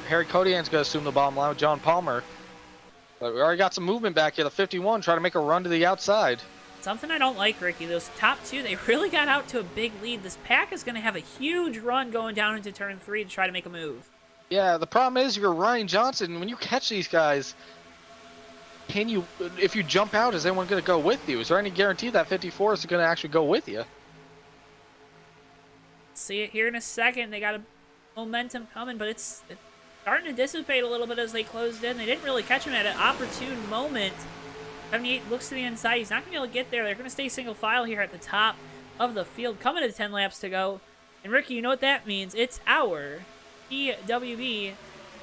Harry Kodian's going to assume the bottom line with John Palmer. But we already got some movement back here. The 51 trying to make a run to the outside.
Something I don't like, Ricky, those top 2, they really got out to a big lead. This pack is going to have a huge run going down into turn 3 to try to make a move.
Yeah, the problem is you're Ryan Johnson. When you catch these guys, if you jump out, is anyone going to go with you? Is there any guarantee that 54 is going to actually go with you?
See it here in a second. They got a momentum coming, but it's starting to dissipate a little bit as they closed in. They didn't really catch him at an opportune moment. 78 looks to the inside. He's not going to be able to get there. They're going to stay single file here at the top of the field, coming to 10 laps to go. And Ricky, you know what that means? It's our TWB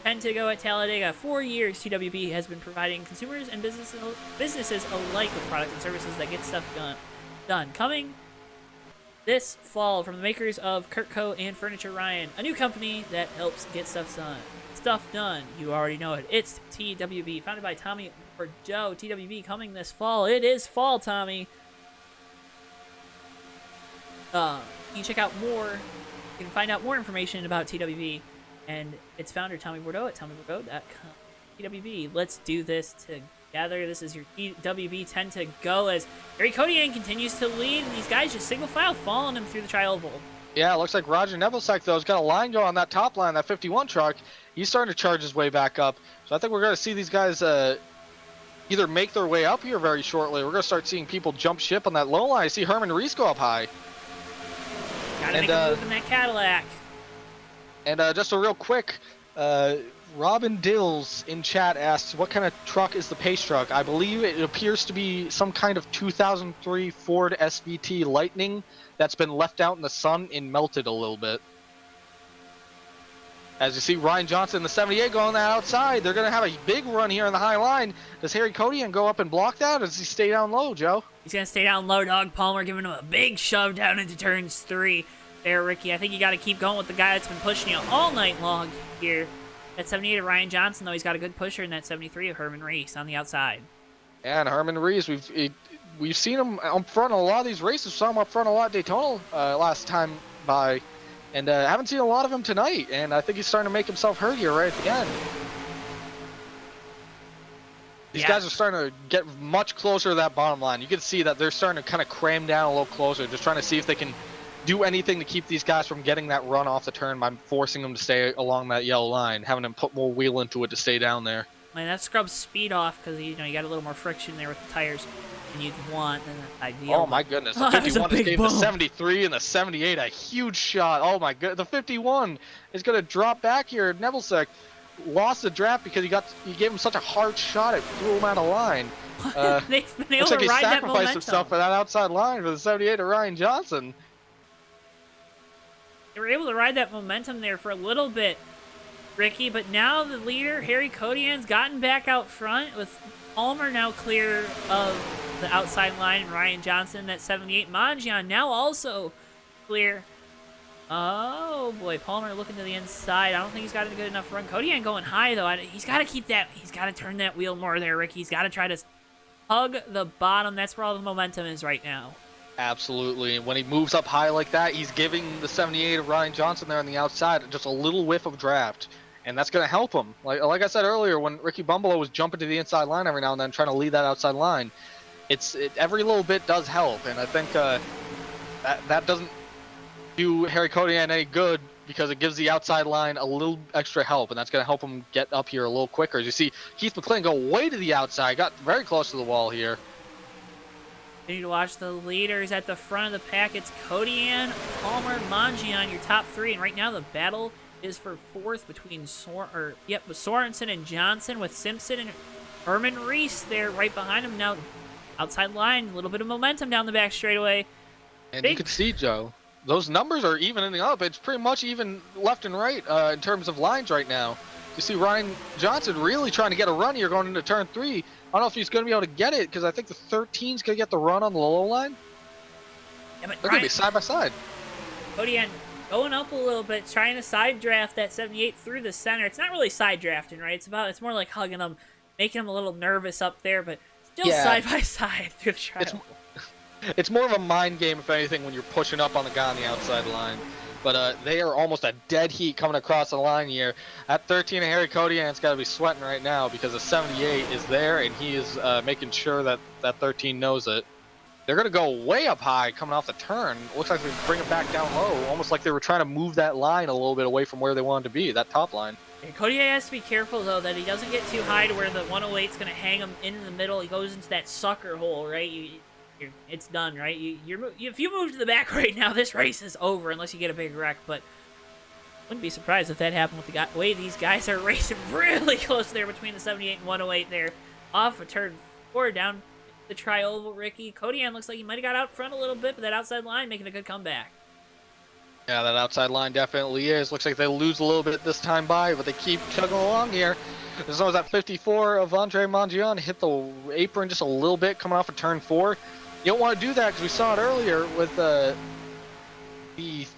10 to go at Talladega. 4 years TWB has been providing consumers and businesses alike with products and services that get stuff done. Coming this fall from the makers of Kurtco and Furniture Ryan, a new company that helps get stuff done. You already know it. It's TWB, founded by Tommy or Joe. TWB coming this fall. It is fall, Tommy. You can check out more. You can find out more information about TWB and its founder, Tommy Bordeaux, at TommyBordeaux.com. TWB, let's do this together. This is your TWB 10 to go as Harry Kodian continues to lead, and these guys just single file following him through the tri-oval.
Yeah, it looks like Roger Nebelsack, though, has got a line going on that top line, that 51 truck. He's starting to charge his way back up. So I think we're going to see these guys either make their way up here very shortly. We're going to start seeing people jump ship on that low line. I see Herman Reese go up high.
Gotta make a move in that Cadillac.
And just a real quick, Robin Dills in chat asks, what kind of truck is the Pace truck? I believe it appears to be some kind of 2003 Ford SVT Lightning that's been left out in the sun and melted a little bit. As you see Ryan Johnson, the 78, going that outside. They're going to have a big run here on the high line. Does Harry Kodian go up and block that, or does he stay down low, Joe?
He's going to stay down low. Dog Palmer giving him a big shove down into turns 3. There, Ricky. I think you got to keep going with the guy that's been pushing you all night long here. That 78 of Ryan Johnson, though, he's got a good pusher in that 73 of Herman Reese on the outside.
Yeah, and Herman Reese, we've seen him up front in a lot of these races. Saw him up front a lot at Daytona last time by. And haven't seen a lot of him tonight, and I think he's starting to make himself heard here right at the end. These guys are starting to get much closer to that bottom line. You can see that they're starting to kind of cram down a little closer, just trying to see if they can do anything to keep these guys from getting that run off the turn by forcing them to stay along that yellow line, having them put more wheel into it to stay down there.
Man, that scrubs speed off because you got a little more friction there with the tires than you'd want. And ideal.
Oh my goodness, the 51 just gave the 73 and the 78 a huge shot. Oh my god, the 51 is going to drop back here. Nebelsack lost the draft because he gave him such a hard shot, it threw him out of line.
They've been able
looks like
to
he
ride that
sacrificed
momentum.
himself for that outside line for the 78 of Ryan Johnson.
They were able to ride that momentum there for a little bit, Ricky, but now the leader, Harry Kodian's gotten back out front with Palmer now clear of the outside line, and Ryan Johnson, that 78. Mangian now also clear. Oh boy, Palmer looking to the inside. I don't think he's got a good enough run. Kodian going high though. He's got to keep that. He's got to turn that wheel more there, Ricky. He's got to try to hug the bottom. That's where all the momentum is right now.
Absolutely. And when he moves up high like that, he's giving the 78 of Ryan Johnson there on the outside just a little whiff of draft. And that's going to help him. Like I said earlier, when Ricky Bumbalo was jumping to the inside line every now and then, trying to lead that outside line, every little bit does help. And I think that doesn't do Harry Kodian any good because it gives the outside line a little extra help. And that's going to help him get up here a little quicker. As you see Keith McLean go way to the outside, got very close to the wall here.
Continue to watch the leaders at the front of the pack. It's Kodian, Palmer, Mangian, your top 3. And right now the battle is for 4th between Sorensen and Johnson, with Simpson and Herman Reese there right behind him. Now outside line, a little bit of momentum down the back straightaway.
And
Big-
you can see, Joe, those numbers are evening up. It's pretty much even left and right in terms of lines right now. You see Ryan Johnson really trying to get a run here going into turn 3. I don't know if he's going to be able to get it because I think the 13's going to get the run on the low line.
Yeah, but
They're going to be side by side.
Kodian going up a little bit, trying to side draft that 78 through the center. It's not really side drafting, right? It's more like hugging him, making him a little nervous up there, but still side by side through the trial.
It's more of a mind game, if anything, when you're pushing up on the guy on the outside line. But they are almost a dead heat coming across the line here. At 13, Harry Kodian's got to be sweating right now because the 78 is there, and he is making sure that that 13 knows it. They're going to go way up high coming off the turn. Looks like they bring it back down low, almost like they were trying to move that line a little bit away from where they wanted to be, that top line.
And Kodian has to be careful, though, that he doesn't get too high to where the 108's going to hang him in the middle. He goes into that sucker hole, right? It's done, right? If you move to the back right now, this race is over unless you get a big wreck, but wouldn't be surprised if that happened with the way these guys are racing really close there between the 78 and 108 there. Off of turn 4 down the tri-oval, Ricky. Kodian looks like he might have got out front a little bit, but that outside line making a good comeback.
Yeah, that outside line definitely is. Looks like they lose a little bit this time by, but they keep chugging along here. As long as that 54 of Andre Mangione hit the apron just a little bit coming off of turn 4. You don't want to do that because we saw it earlier with the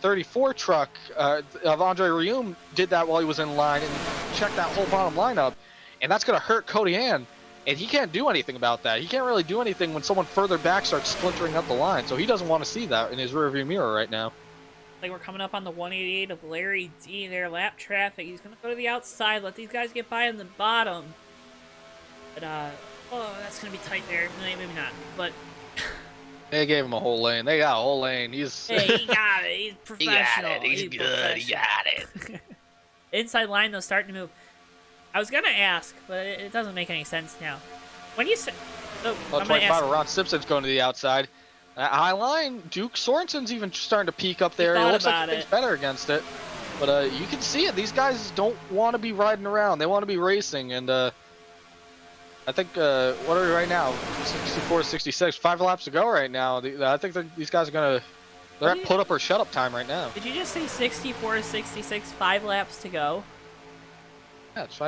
34 truck of Andre Rieume did that while he was in line and checked that whole bottom lineup. And that's going to hurt Kodian. And he can't do anything about that. He can't really do anything when someone further back starts splintering up the line. So he doesn't want to see that in his rearview mirror right now.
Like we're coming up on the 188 of Larry D there, lap traffic. He's going to go to the outside, let these guys get by on the bottom. But, oh, that's going to be tight there. Maybe not, but...
They gave him a whole lane. They got a whole lane.
Hey, he got it. He's professional.
He's good. He got it.
Inside line, though, starting to move. I was going to ask, but it doesn't make any sense now. When you say... So,
Well,
I'm gonna
25
ask,
of Ron Simpson's going to the outside. High line, Duke Sorensen's even starting to peek up there. It looks like he thinks better against it. But you can see it. These guys don't want to be riding around. They want to be racing. And I think, what are we right now? 64, 66. 5 laps to go right now. I think these guys are going to... They're at put up or shut up time right now.
Did you just say 64, 66, 5 laps to go?
Yeah, it's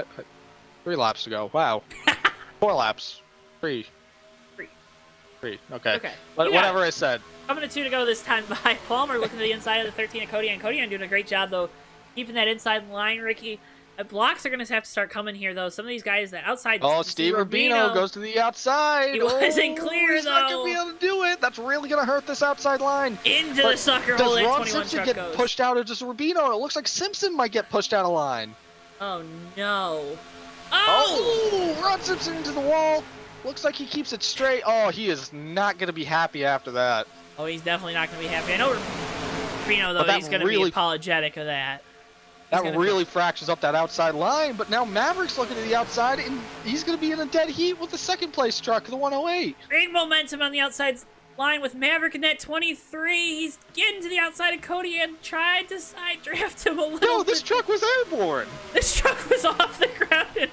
3 laps to go. Wow. 4 laps. 3. 3. Okay. But whatever I said.
Coming to 2 to go this time by Palmer, looking to the inside of the 13 of Kodian. Kodian doing a great job, though, keeping that inside line, Ricky. Blocks are going to have to start coming here, though. Some of these guys, that outside...
Oh, Steve Rubino goes to the outside.
He wasn't clear,
he's
though.
Not going to be able to do it. That's really going to hurt this outside line.
Into the sucker hole that 21
Simpson
truck
get
goes.
pushed out, or just Rubino? It looks like Simpson might get pushed out of line.
Oh, no.
Oh! Ron Simpson into the wall. Looks like he keeps it straight. Oh, he is not going to be happy after that.
Oh, he's definitely not going to be happy. I know Rubino, though, he's going to be apologetic of that.
That really fractures up that outside line, but now Maverick's looking to the outside, and he's going to be in a dead heat with the second place truck, the 108.
Great momentum on the outside line with Maverick in that 23. He's getting to the outside of Cody and tried to side draft him a little bit.
No, this truck was airborne.
This truck was off the ground and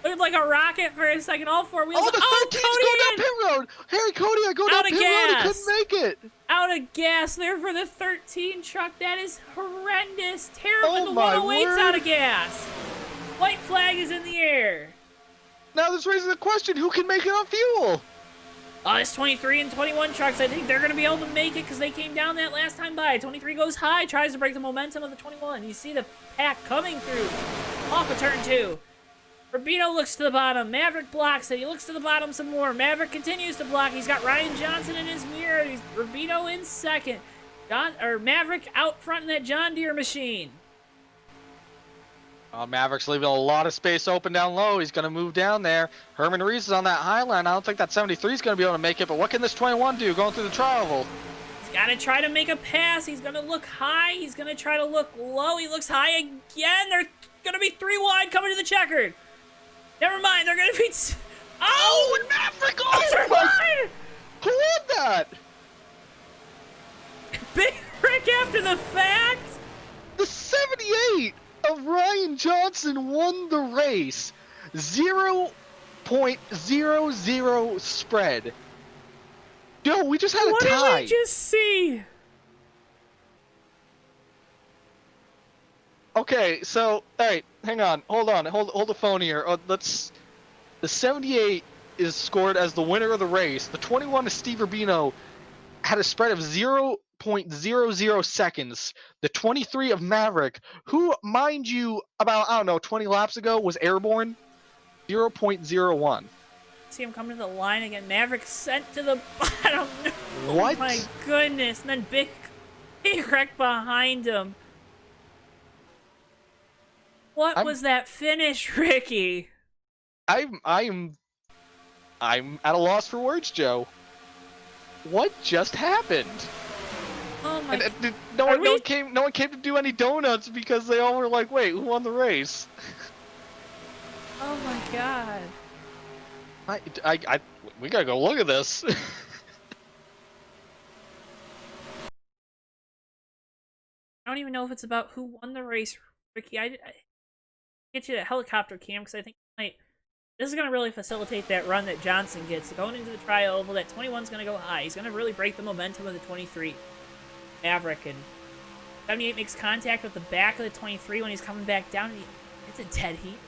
looked like a rocket for a second. All 4 wheels.
Oh, the 13's going down pit road. Harry Cody, I go down pit road. He couldn't make it.
Out of gas there for the 13 truck. That is horrendous. Terrible.
Oh,
the 108's out of gas. White flag is in the air.
Now this raises the question, who can make it on fuel?
This 23 and 21 trucks, I think they're going to be able to make it because they came down that last time by. 23 goes high, tries to break the momentum of the 21. You see the pack coming through off of turn 2. Rubino looks to the bottom. Maverick blocks it. He looks to the bottom some more. Maverick continues to block. He's got Ryan Johnson in his mirror. He's Rubino in second. Maverick out front in that John Deere machine.
Maverick's leaving a lot of space open down low. He's going to move down there. Herman Reese is on that high line. I don't think that 73 is going to be able to make it, but what can this 21 do going through the trial?
He's got to try to make a pass. He's going to look high. He's going to try to look low. He looks high again. They're going to be 3 wide coming to the checkered. Never mind. They're going to be... Oh,
and Maverick!
Oh,
my... Who won that?
Big Rick after the fact?
The 78 of Ryan Johnson won the race. 0.2 0.00 spread. Yo, we just had a
What
tie.
did we just see?
Okay, so alright, hang on, hold the phone here. The 78 is scored as the winner of the race. The 21 is Steve Rubino, had a spread of 0.00 seconds. The 23 of Maverick, who, mind you, about, I don't know, 20 laps ago was airborne, 0.01.
See him coming to the line again. Maverick sent to the bottom.
What?
Oh my goodness. And then big wreck behind him. What was that finish, Ricky?
I'm at a loss for words, Joe. What just happened?
Oh my god.
No one came to do any donuts because they all were like, wait, who won the race?
Oh my god.
We gotta go look at this.
I don't even know if it's about who won the race, Ricky. I get you a helicopter cam because I think this is going to really facilitate that run that Johnson gets. Going into the tri-oval, that 21's going to go high. He's going to really break the momentum of the 23 Maverick. And 78 makes contact with the back of the 23 when he's coming back down. And it's a dead heat.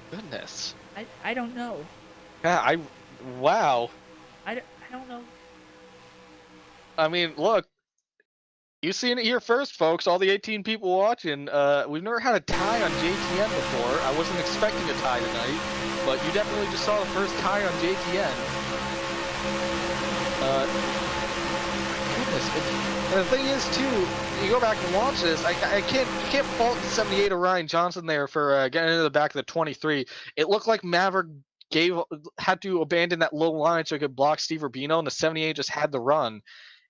Goodness.
I don't know.
Yeah, wow.
I don't know.
I mean, look. You've seen it here first, folks. All the 18 people watching. We've never had a tie on JTN before. I wasn't expecting a tie tonight, but you definitely just saw the first tie on JTN. Goodness. And the thing is, too, you go back and watch this. You can't fault the 78 of Ryan Johnson there for getting into the back of the 23. It looked like Maverick had to abandon that low line so he could block Steve Rubino, and the 78 just had the run.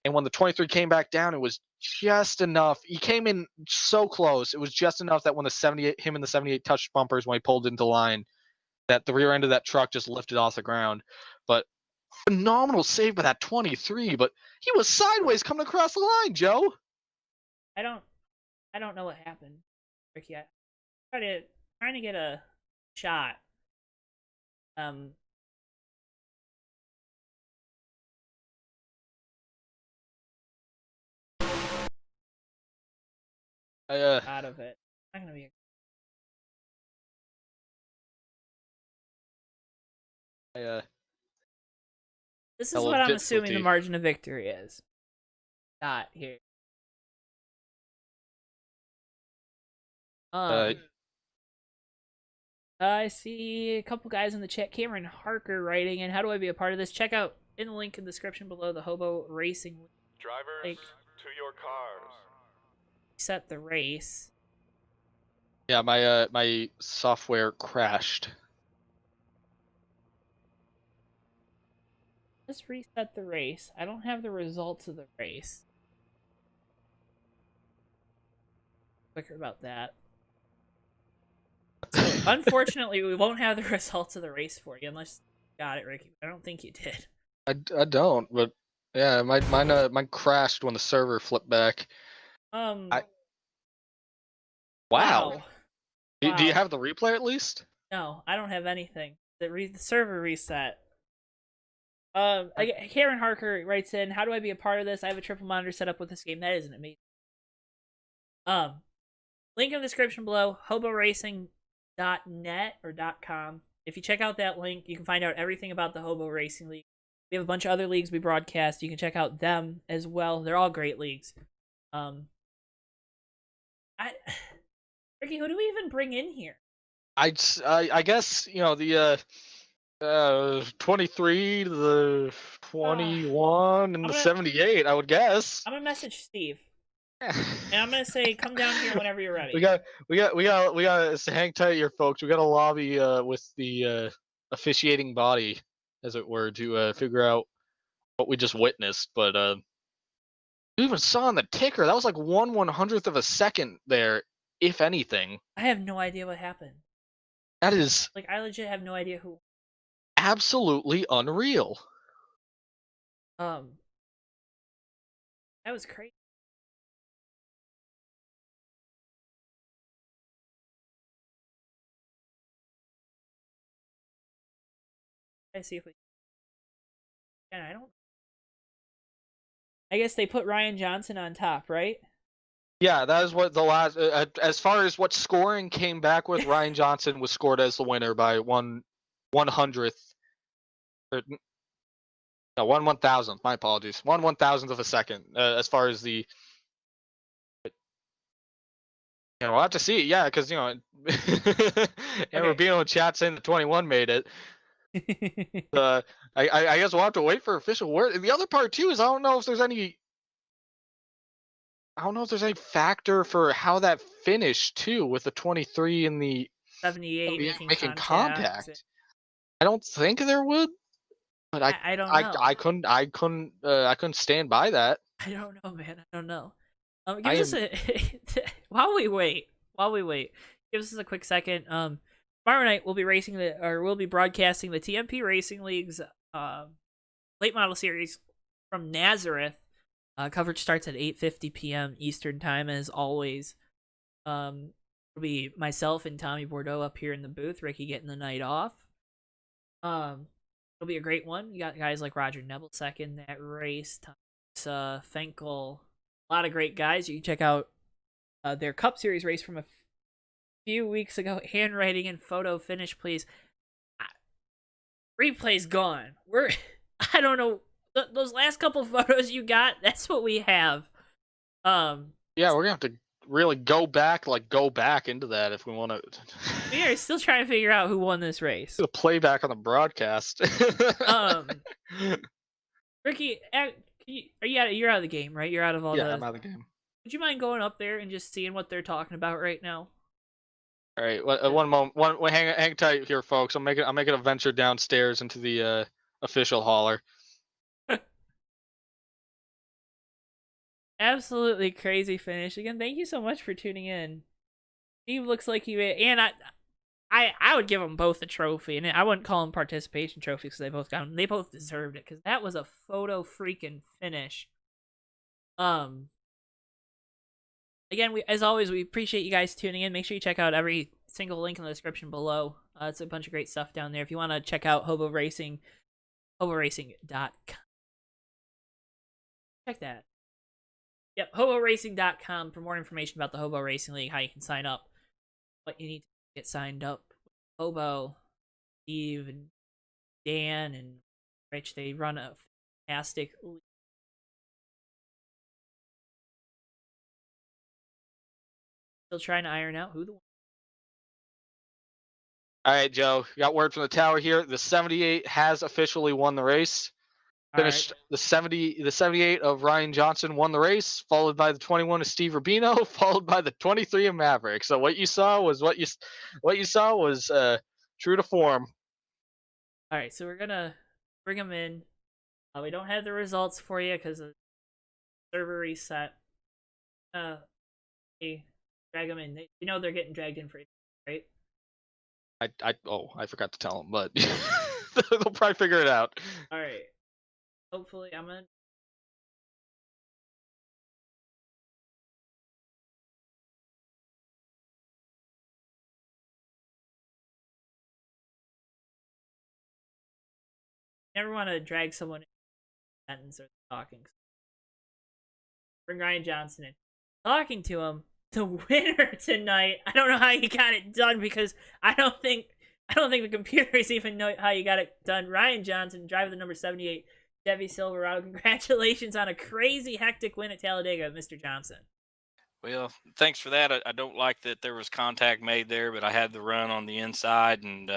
And when the 23 came back down, it was just enough. He came in so close. It was just enough that when him and the 78 touched bumpers when he pulled into line, that the rear end of that truck just lifted off the ground. But phenomenal save by that 23. But he was sideways coming across the line, Joe.
I don't know what happened, Ricky. I'm trying to get a shot. Out of it. Not gonna be. This is what I'm assuming the margin of victory is. Not here. I see a couple guys in the chat. Cameron Harker writing in, how do I be a part of this? Check out in the link in the description below the HOBO Racing
Drivers,
link.
to your cars.
Set the race.
Yeah, my software crashed.
Let's reset the race. I don't have the results of the race. Quicker about that. So, unfortunately, we won't have the results of the race for you unless you got it, Ricky. I don't think you did.
I don't, but yeah, mine crashed when the server flipped back. Wow.
Wow.
Do you have the replay at least?
No, I don't have anything. The server reset. Karen Harker writes in, how do I be a part of this? I have a triple monitor set up with this game. That isn't amazing. Link in the description below, hoboracing.net or .com. If you check out that link, you can find out everything about the HOBO Racing League. We have a bunch of other leagues we broadcast. You can check out them as well. They're all great leagues. Ricky, who do we even bring in here?
I guess, you know, the 23 to the 21 and the 78, I would guess.
I'm gonna message Steve. And I'm gonna say, come down here whenever you're ready.
We got to hang tight here, folks. We got to lobby with the officiating body, as it were, to figure out what we just witnessed. But you even saw on the ticker that was like 1/100th of a second there, if anything.
I have no idea what happened.
That is
like, I legit have no idea who.
Absolutely unreal.
That was crazy. I see if we. And I don't. I guess they put Ryan Johnson on top, right?
Yeah, that is what the last. As far as what scoring came back with, Ryan Johnson was scored as the winner by 1/100th. No, 1/1000th. My apologies. 1/1000th of a second. As far as the. We'll have to see. Yeah, because and Rubino in chat saying the 21 made it. I guess we'll have to wait for official word. The other part too is I don't know if there's any factor for how that finished too with the 23 and the
78
making contact. I don't think there would, but
I don't know.
I couldn't stand by that.
I don't know, man. I don't know. Give us a while we wait. Give us a quick second. Tomorrow night we'll be broadcasting the TMP Racing League's late model series from Nazareth. Coverage starts at 8:50 p.m. Eastern time, as always. It'll be myself and Tommy Bordeaux up here in the booth. Ricky getting the night off. It'll be a great one. You got guys like Roger Nebelsack in that race. Thomas Fenkel. A lot of great guys. You can check out their Cup Series race from a few weeks ago. Handwriting and photo finish, please. Replay's gone. I don't know. Those last couple photos you got, that's what we have.
Yeah, we're gonna have to really go back into that if we want to.
We are still trying to figure out who won this race.
The playback on the broadcast.
Ricky, you're out of the game, right? You're out of all the.
Yeah, I'm out of the game.
Would you mind going up there and just seeing what they're talking about right now?
All right, one moment. Hang tight here, folks. I'm making a venture downstairs into the official hauler.
Absolutely crazy finish. Again, thank you so much for tuning in. Steve looks like and I would give them both a trophy, and I wouldn't call them participation trophies because they both got them. They both deserved it because that was a photo freaking finish. Again, as always, we appreciate you guys tuning in. Make sure you check out every single link in the description below. It's a bunch of great stuff down there. If you want to check out HOBO Racing, HOBORacing.com. Check that. Yep, HOBORacing.com for more information about the HOBO Racing League, how you can sign up, what you need to get signed up. HOBO, Steve, and Dan, and Rich, they run a fantastic league. Still trying to iron out who the one.
All right, Joe, got word from the tower here. The 78 has officially won the race. Finished the 78 of Ryan Johnson won the race, followed by the 21 of Steve Rubino, followed by the 23 of Maverick. So what you saw was true to form.
All right, so we're gonna bring them in. We don't have the results for you because the server reset. Hey, drag them in. You know they're getting dragged in for, right?
I forgot to tell them, but they'll probably figure it out.
All right. Hopefully, I'm gonna. Never want to drag someone in a sentence or talking. Bring Ryan Johnson in. Talking to him, the winner tonight. I don't know how you got it done because I don't think the computers even know how you got it done. Ryan Johnson, driver the number 78. Chevy Silverado, congratulations on a crazy hectic win at Talladega, Mr. Johnson.
Well, thanks for that. I don't like that there was contact made there, but I had the run on the inside, and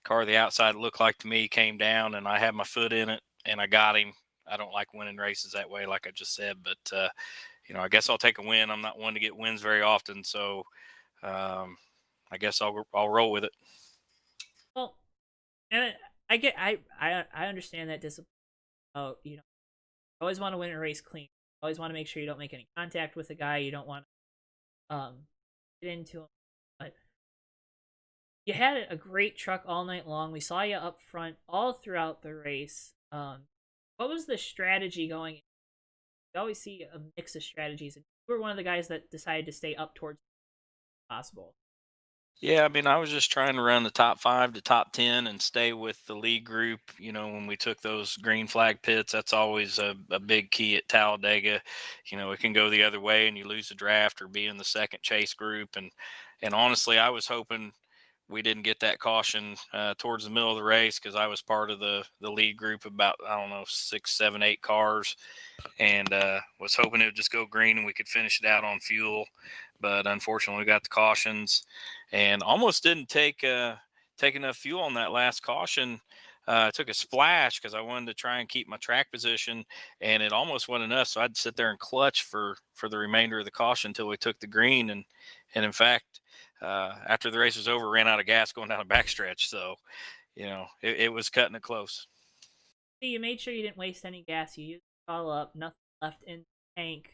car the outside looked like to me came down, and I had my foot in it, and I got him. I don't like winning races that way, like I just said, but I guess I'll take a win. I'm not one to get wins very often, so I guess I'll roll with it.
Well, and I understand that discipline. You always want to win a race clean. Always want to make sure you don't make any contact with the guy. You don't want to get into him. But you had a great truck all night long. We saw you up front all throughout the race. What was the strategy going? We always see a mix of strategies, and you were one of the guys that decided to stay up towards possible.
Yeah, I mean, I was just trying to run the top 5 to top 10 and stay with the lead group. You know, when we took those green flag pits, that's always a big key at Talladega. You know, it can go the other way and you lose the draft or be in the second chase group. And honestly, I was hoping we didn't get that caution towards the middle of the race because I was part of the lead group, about, I don't know, 6, 7, 8 cars, and was hoping it would just go green and we could finish it out on fuel. But unfortunately, we got the cautions and almost didn't take enough fuel on that last caution. I took a splash because I wanted to try and keep my track position, and it almost wasn't enough. So I'd sit there and clutch for the remainder of the caution until we took the green. And in fact, after the race was over, ran out of gas going down a backstretch. So it was cutting it close.
See, you made sure you didn't waste any gas. You used it all up. Nothing left in the tank.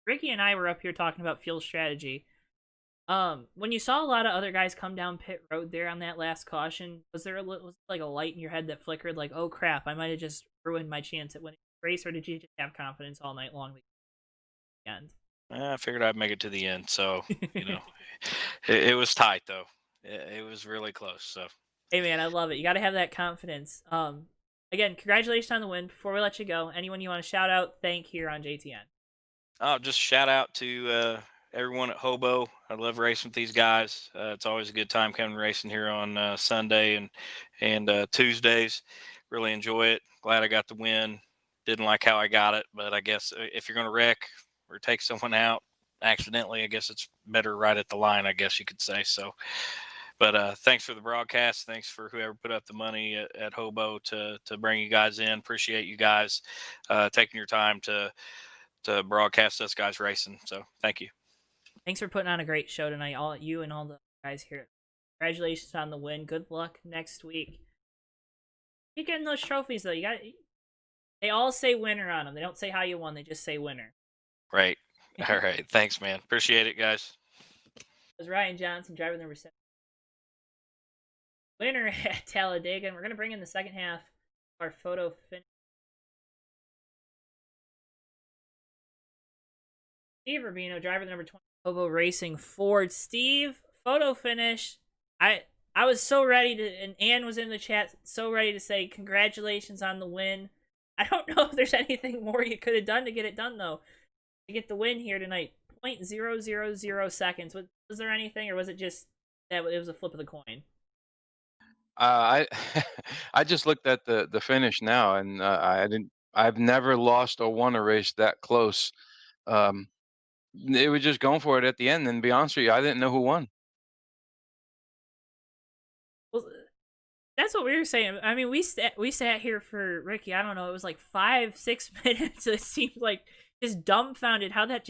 Ricky and I were up here talking about fuel strategy. When you saw a lot of other guys come down pit road there on that last caution, was there like a light in your head that flickered, like, oh crap, I might have just ruined my chance at winning the race, or did you just have confidence all night long at the end?
I figured I'd make it to the end. So, it was tight though. It was really close. So,
Hey man, I love it. You got to have that confidence. Again, congratulations on the win. Before we let you go, anyone you want to shout out, thank here on JTN?
oh, just shout out to everyone at Hobo. I love racing with these guys. It's always a good time coming racing here on Sunday and Tuesdays. Really enjoy it. Glad I got the win. Didn't like how I got it, but I guess if you're going to wreck or take someone out accidentally, I guess it's better right at the line, I guess you could say. So, but thanks for the broadcast. Thanks for whoever put up the money at Hobo to bring you guys in. Appreciate you guys taking your time to broadcast us guys racing. So thank you.
Thanks for putting on a great show tonight, all you and all the guys here. Congratulations on the win. Good luck next week. Keep getting those trophies though. They all say winner on them. They don't say how you won. They just say winner.
Right. All right. Thanks, man. Appreciate it, guys.
It was Ryan Johnson, driver number 7. Winner at Talladega. And we're going to bring in the second half of our photo finish. Steve Rubino, driver number 20, HOBO Racing Ford. Steve, photo finish. I was so ready to, and Ann was in the chat, so ready to say congratulations on the win. I don't know if there's anything more you could have done to get it done, though. To get the win here tonight, 0.000 seconds. Was there anything, or was it just that it was a flip of the coin?
I I just looked at the finish now, and I've never lost or won a race that close. Um, they were just going for it at the end, and to be honest with you, I didn't know who won.
Well, that's what we were saying. I mean, we sat here for Ricky. I don't know. It was like 5-6 minutes. It seemed like just dumbfounded how that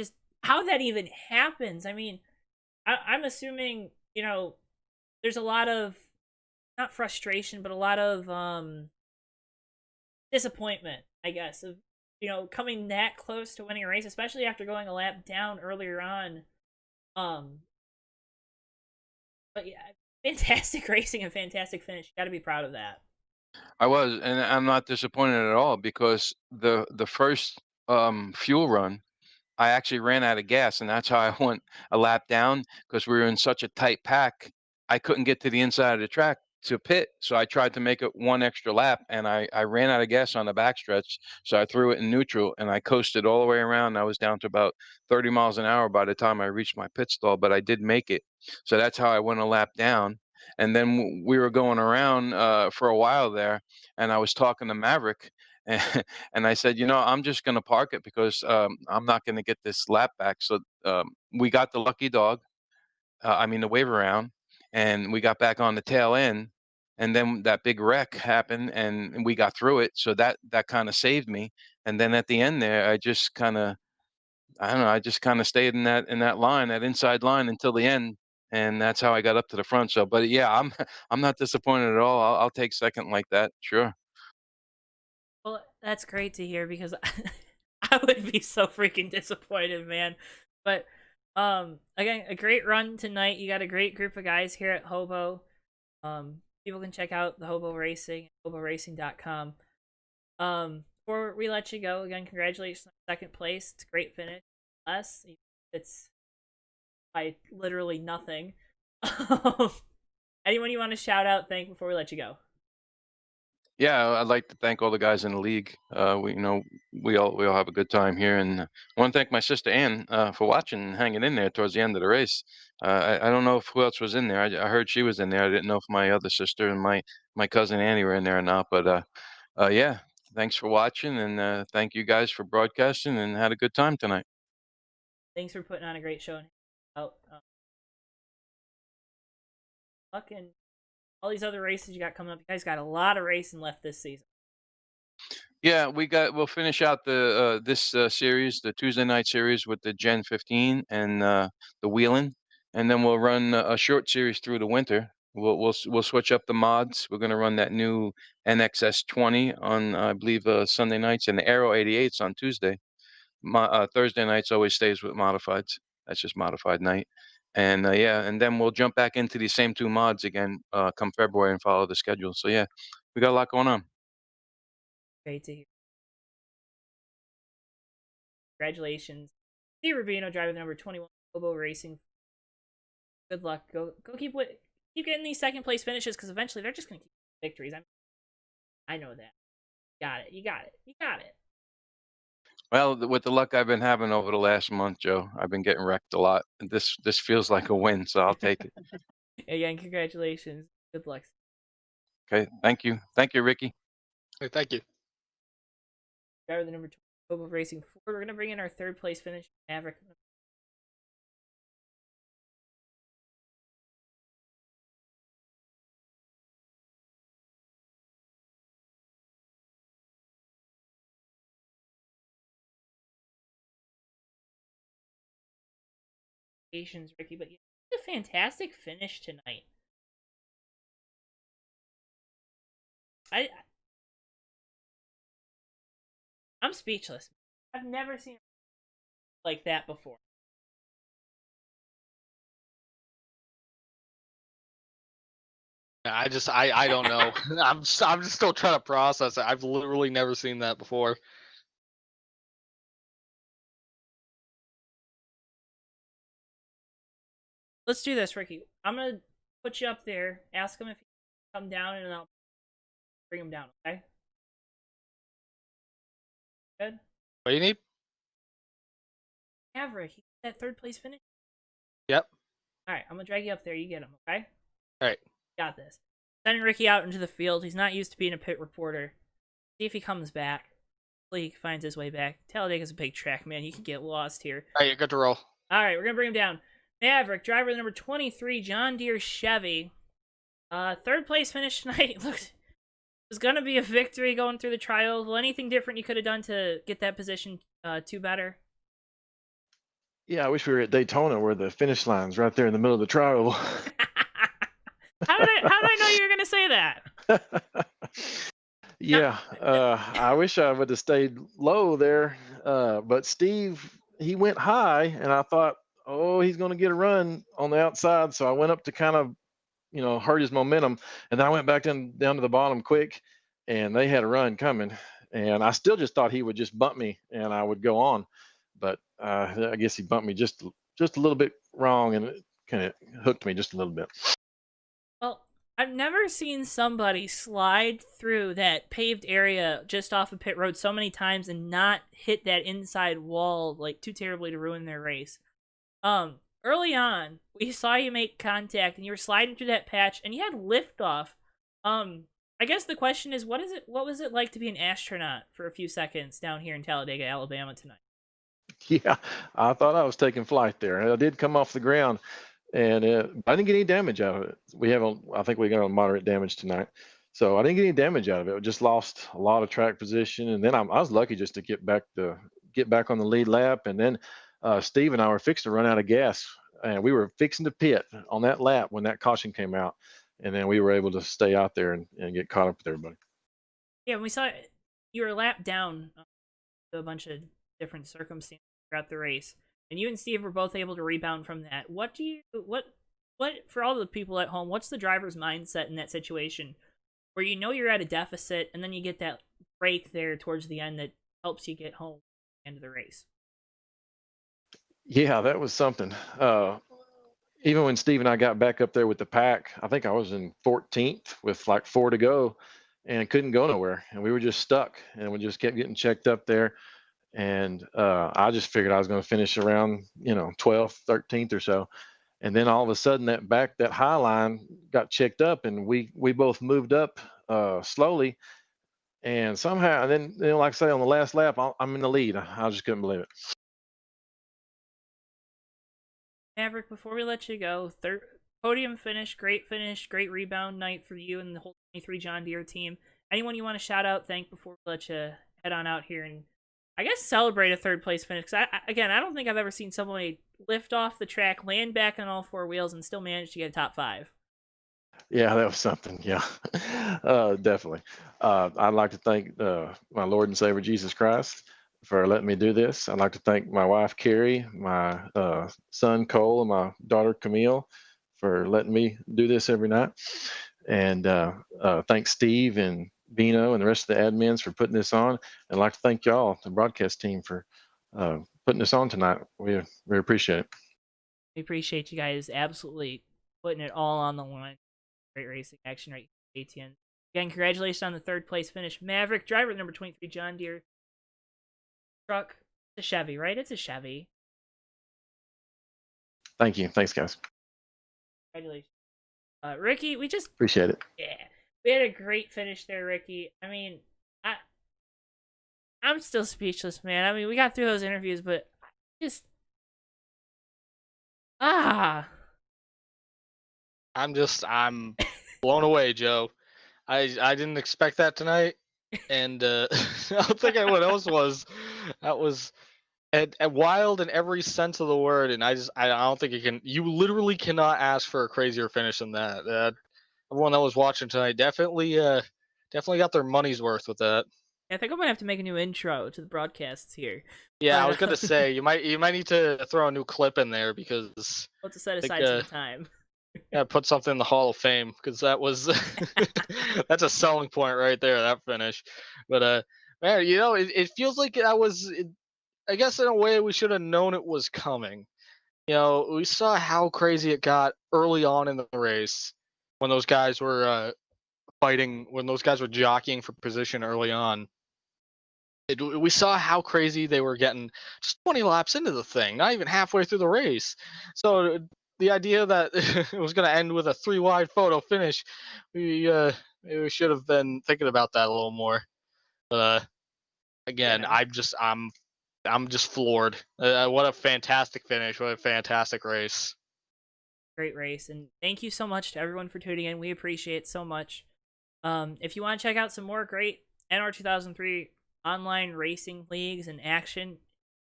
even happens. I mean, I'm assuming there's a lot of not frustration, but a lot of disappointment, I guess, of coming that close to winning a race, especially after going a lap down earlier on. But yeah, fantastic racing and fantastic finish. You got to be proud of that.
I was, and I'm not disappointed at all because the first fuel run, I actually ran out of gas, and that's how I went a lap down because we were in such a tight pack. I couldn't get to the inside of the track to pit, so I tried to make it one extra lap, and I ran out of gas on the backstretch, so I threw it in neutral, and I coasted all the way around. I was down to about 30 miles an hour by the time I reached my pit stall, but I did make it. So that's how I went a lap down. And then we were going around for a while there, and I was talking to Maverick, and, and I said, I'm just going to park it because I'm not going to get this lap back. So we got the lucky dog, the wave around, and we got back on the tail end. And then that big wreck happened, and we got through it. So that kind of saved me. And then at the end there, I just kind of, I don't know, I just kind of stayed in that line, that inside line until the end. And that's how I got up to the front. So, but yeah, I'm not disappointed at all. I'll take second like that. Sure.
Well, that's great to hear because I would be so freaking disappointed, man. But again, a great run tonight. You got a great group of guys here at Hobo. People can check out the Hobo Racing, hoboracing.com. Before we let you go, again, congratulations on second place. It's a great finish. It's by literally nothing. Anyone you want to shout out, thank before we let you go?
Yeah, I'd like to thank all the guys in the league. We all have a good time here, and I want to thank my sister Ann for watching and hanging in there towards the end of the race. I don't know if who else was in there. I heard she was in there. I didn't know if my other sister and my cousin Annie were in there or not. But yeah, thanks for watching, and thank you guys for broadcasting, and had a good time tonight.
Thanks for putting on a great show. And out. Luck and all these other races you got coming up. You guys got a lot of racing left this season.
Yeah, we'll finish out the this series, the Tuesday night series with the Gen 15 and the wheeling, and then we'll run a short series through the winter. We'll switch up the mods. We're gonna run that new NXS 20 on I believe Sunday nights, and the Aero 88s on Tuesday. Thursday nights always stays with modifieds. That's just modified night. And yeah, and then we'll jump back into these same two mods again come February and follow the schedule. So yeah, we got a lot going on.
Great to hear. Congratulations. Steve Rubino driving the number 21 HOBO Racing. Good luck. Go keep getting these second place finishes, because eventually they're just gonna keep victories. I know that. You got it.
Well, with the luck I've been having over the last month, Joe, I've been getting wrecked a lot. This feels like a win, so I'll take it.
Again, congratulations. Good luck.
Okay, thank you, Ricky.
Hey, thank you.
Driver the number 2 HOBO Racing Ford. We're gonna bring in our third place finish, Maverick. Ricky, but you had a fantastic finish tonight. I'm speechless. I've never seen like that before.
I don't know. I'm just still trying to process it. I've literally never seen that before.
Let's do this, Ricky. I'm gonna put you up there. Ask him if he can come down, and I'll bring him down. Okay? Good.
What do you need?
Maverick, he got that third place finish.
Yep.
All right, I'm gonna drag you up there. You get him. Okay?
All right.
Got this. Sending Ricky out into the field. He's not used to being a pit reporter. See if he comes back. Hopefully he finds his way back. Talladega's a big track, man. You can get lost here.
All right, you're good to roll.
All right, we're gonna bring him down. Maverick, driver number 23, John Deere Chevy. Third place finish tonight. Looks it was gonna be a victory going through the trials. Well, anything different you could have done to get that position to better?
Yeah, I wish we were at Daytona where the finish line's right there in the middle of the trial.
How did I know you were gonna say that?
Yeah, I wish I would have stayed low there. But Steve, he went high, and I thought, oh, he's going to get a run on the outside. So I went up to kind of, hurt his momentum, and then I went back down to the bottom quick, and they had a run coming, and I still just thought he would just bump me, and I would go on, but I guess he bumped me just a little bit wrong, and it kind of hooked me just a little bit.
Well, I've never seen somebody slide through that paved area just off of pit road so many times and not hit that inside wall like too terribly to ruin their race. Early on, we saw you make contact and you were sliding through that patch and you had liftoff. I guess the question is, what was it like to be an astronaut for a few seconds down here in Talladega, Alabama tonight?
Yeah, I thought I was taking flight there. I did come off the ground, and I didn't get any damage out of it. I think we got a moderate damage tonight, so I didn't get any damage out of it. I just lost a lot of track position, and then I was lucky just to get back on the lead lap, and then Steve and I were fixing to run out of gas, and we were fixing to pit on that lap when that caution came out, and then we were able to stay out there and get caught up with everybody.
Yeah, we saw you were lapped down to a bunch of different circumstances throughout the race, and you and Steve were both able to rebound from that. What for all the people at home, what's the driver's mindset in that situation where you're at a deficit and then you get that break there towards the end that helps you get home at the end of the race?
Yeah, that was something. even when Steve and I got back up there with the pack, I think I was in 14th with like 4 to go and couldn't go nowhere. And we were just stuck and we just kept getting checked up there. And I just figured I was going to finish around, 12th, 13th or so. And then all of a sudden that high line got checked up and we both moved up slowly. And somehow, and then, like I say, on the last lap, I'm in the lead. I just couldn't believe it.
Maverick, before we let you go, third podium finish, great rebound night for you and the whole 23 John Deere team. Anyone you want to shout out, thank before we let you head on out here and I guess celebrate a third place finish? Because I don't think I've ever seen somebody lift off the track, land back on all 4 wheels, and still manage to get a top 5.
Yeah, that was something. Yeah, definitely. I'd like to thank my Lord and Savior Jesus Christ for letting me do this. I'd like to thank my wife Carrie, my son Cole, and my daughter Camille for letting me do this every night. And thanks Steve and Bino and the rest of the admins for putting this on. And I'd like to thank y'all, the broadcast team, for putting this on tonight. We appreciate it.
We appreciate you guys absolutely putting it all on the line. Great racing action right here, ATN. Again, congratulations on the third place finish. Maverick, driver number 23, John Deere truck. It's a Chevy, right? It's a Chevy.
Thank you. Thanks, guys.
Congratulations. Ricky, we just...
Appreciate it.
Yeah. We had a great finish there, Ricky. I mean, I'm still speechless, man. I mean, we got through those interviews, but just... I'm
blown away, Joe. I didn't expect that tonight, and I don't think anyone else was. That was wild in every sense of the word, and I don't think you literally cannot ask for a crazier finish than that. Everyone that was watching tonight definitely got their money's worth with that.
I think I'm gonna have to make a new intro to the broadcasts here.
Yeah, I was gonna say you might need to throw a new clip in there because
we'll have to set aside some time.
Yeah, put something in the Hall of Fame because that was that's a selling point right there, that finish. But man, it feels like I guess in a way we should have known it was coming. We saw how crazy it got early on in the race when those guys were fighting, when those guys were jockeying for position early on. We saw how crazy they were getting just 20 laps into the thing, not even halfway through the race. So the idea that it was going to end with a 3-wide photo finish, we should have been thinking about that a little more. But again, yeah. I'm just floored. What a fantastic finish! What a fantastic race!
Great race, and thank you so much to everyone for tuning in. We appreciate it so much. If you want to check out some more great NR 2003 online racing leagues and action,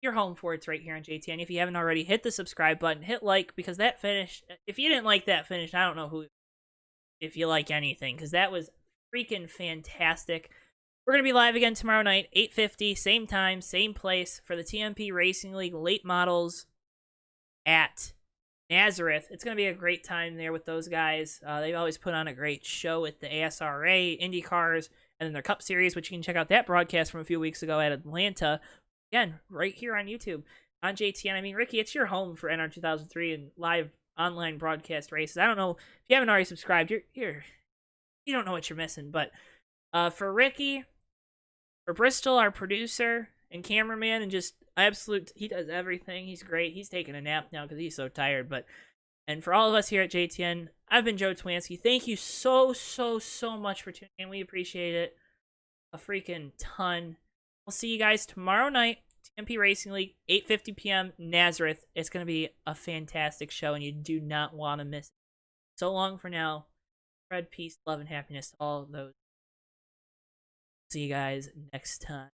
you're home for it's right here on JTN. If you haven't already, hit the subscribe button, hit like, because that finish, if you didn't like that finish, I don't know if you like anything, because that was freaking fantastic. We're going to be live again tomorrow night, 8:50, same time, same place, for the TMP Racing League late models at Nazareth. It's going to be a great time there with those guys. They always put on a great show at the ASRA, Indy Cars, and then their Cup Series, which you can check out that broadcast from a few weeks ago at Atlanta. Again, right here on YouTube, on JTN. I mean, Ricky, it's your home for NR 2003 and live online broadcast races. I don't know if you haven't already subscribed. You don't know what you're missing. But for Ricky, for Bristol, our producer and cameraman, and just he does everything. He's great. He's taking a nap now because he's so tired. And for all of us here at JTN, I've been Joe Twansky. Thank you so much for tuning in. We appreciate it a freaking ton. We'll see you guys tomorrow night, TMP Racing League, 8:50 p.m. Nazareth. It's going to be a fantastic show, and you do not want to miss it. So long for now. Spread peace, love, and happiness to all of those. See you guys next time.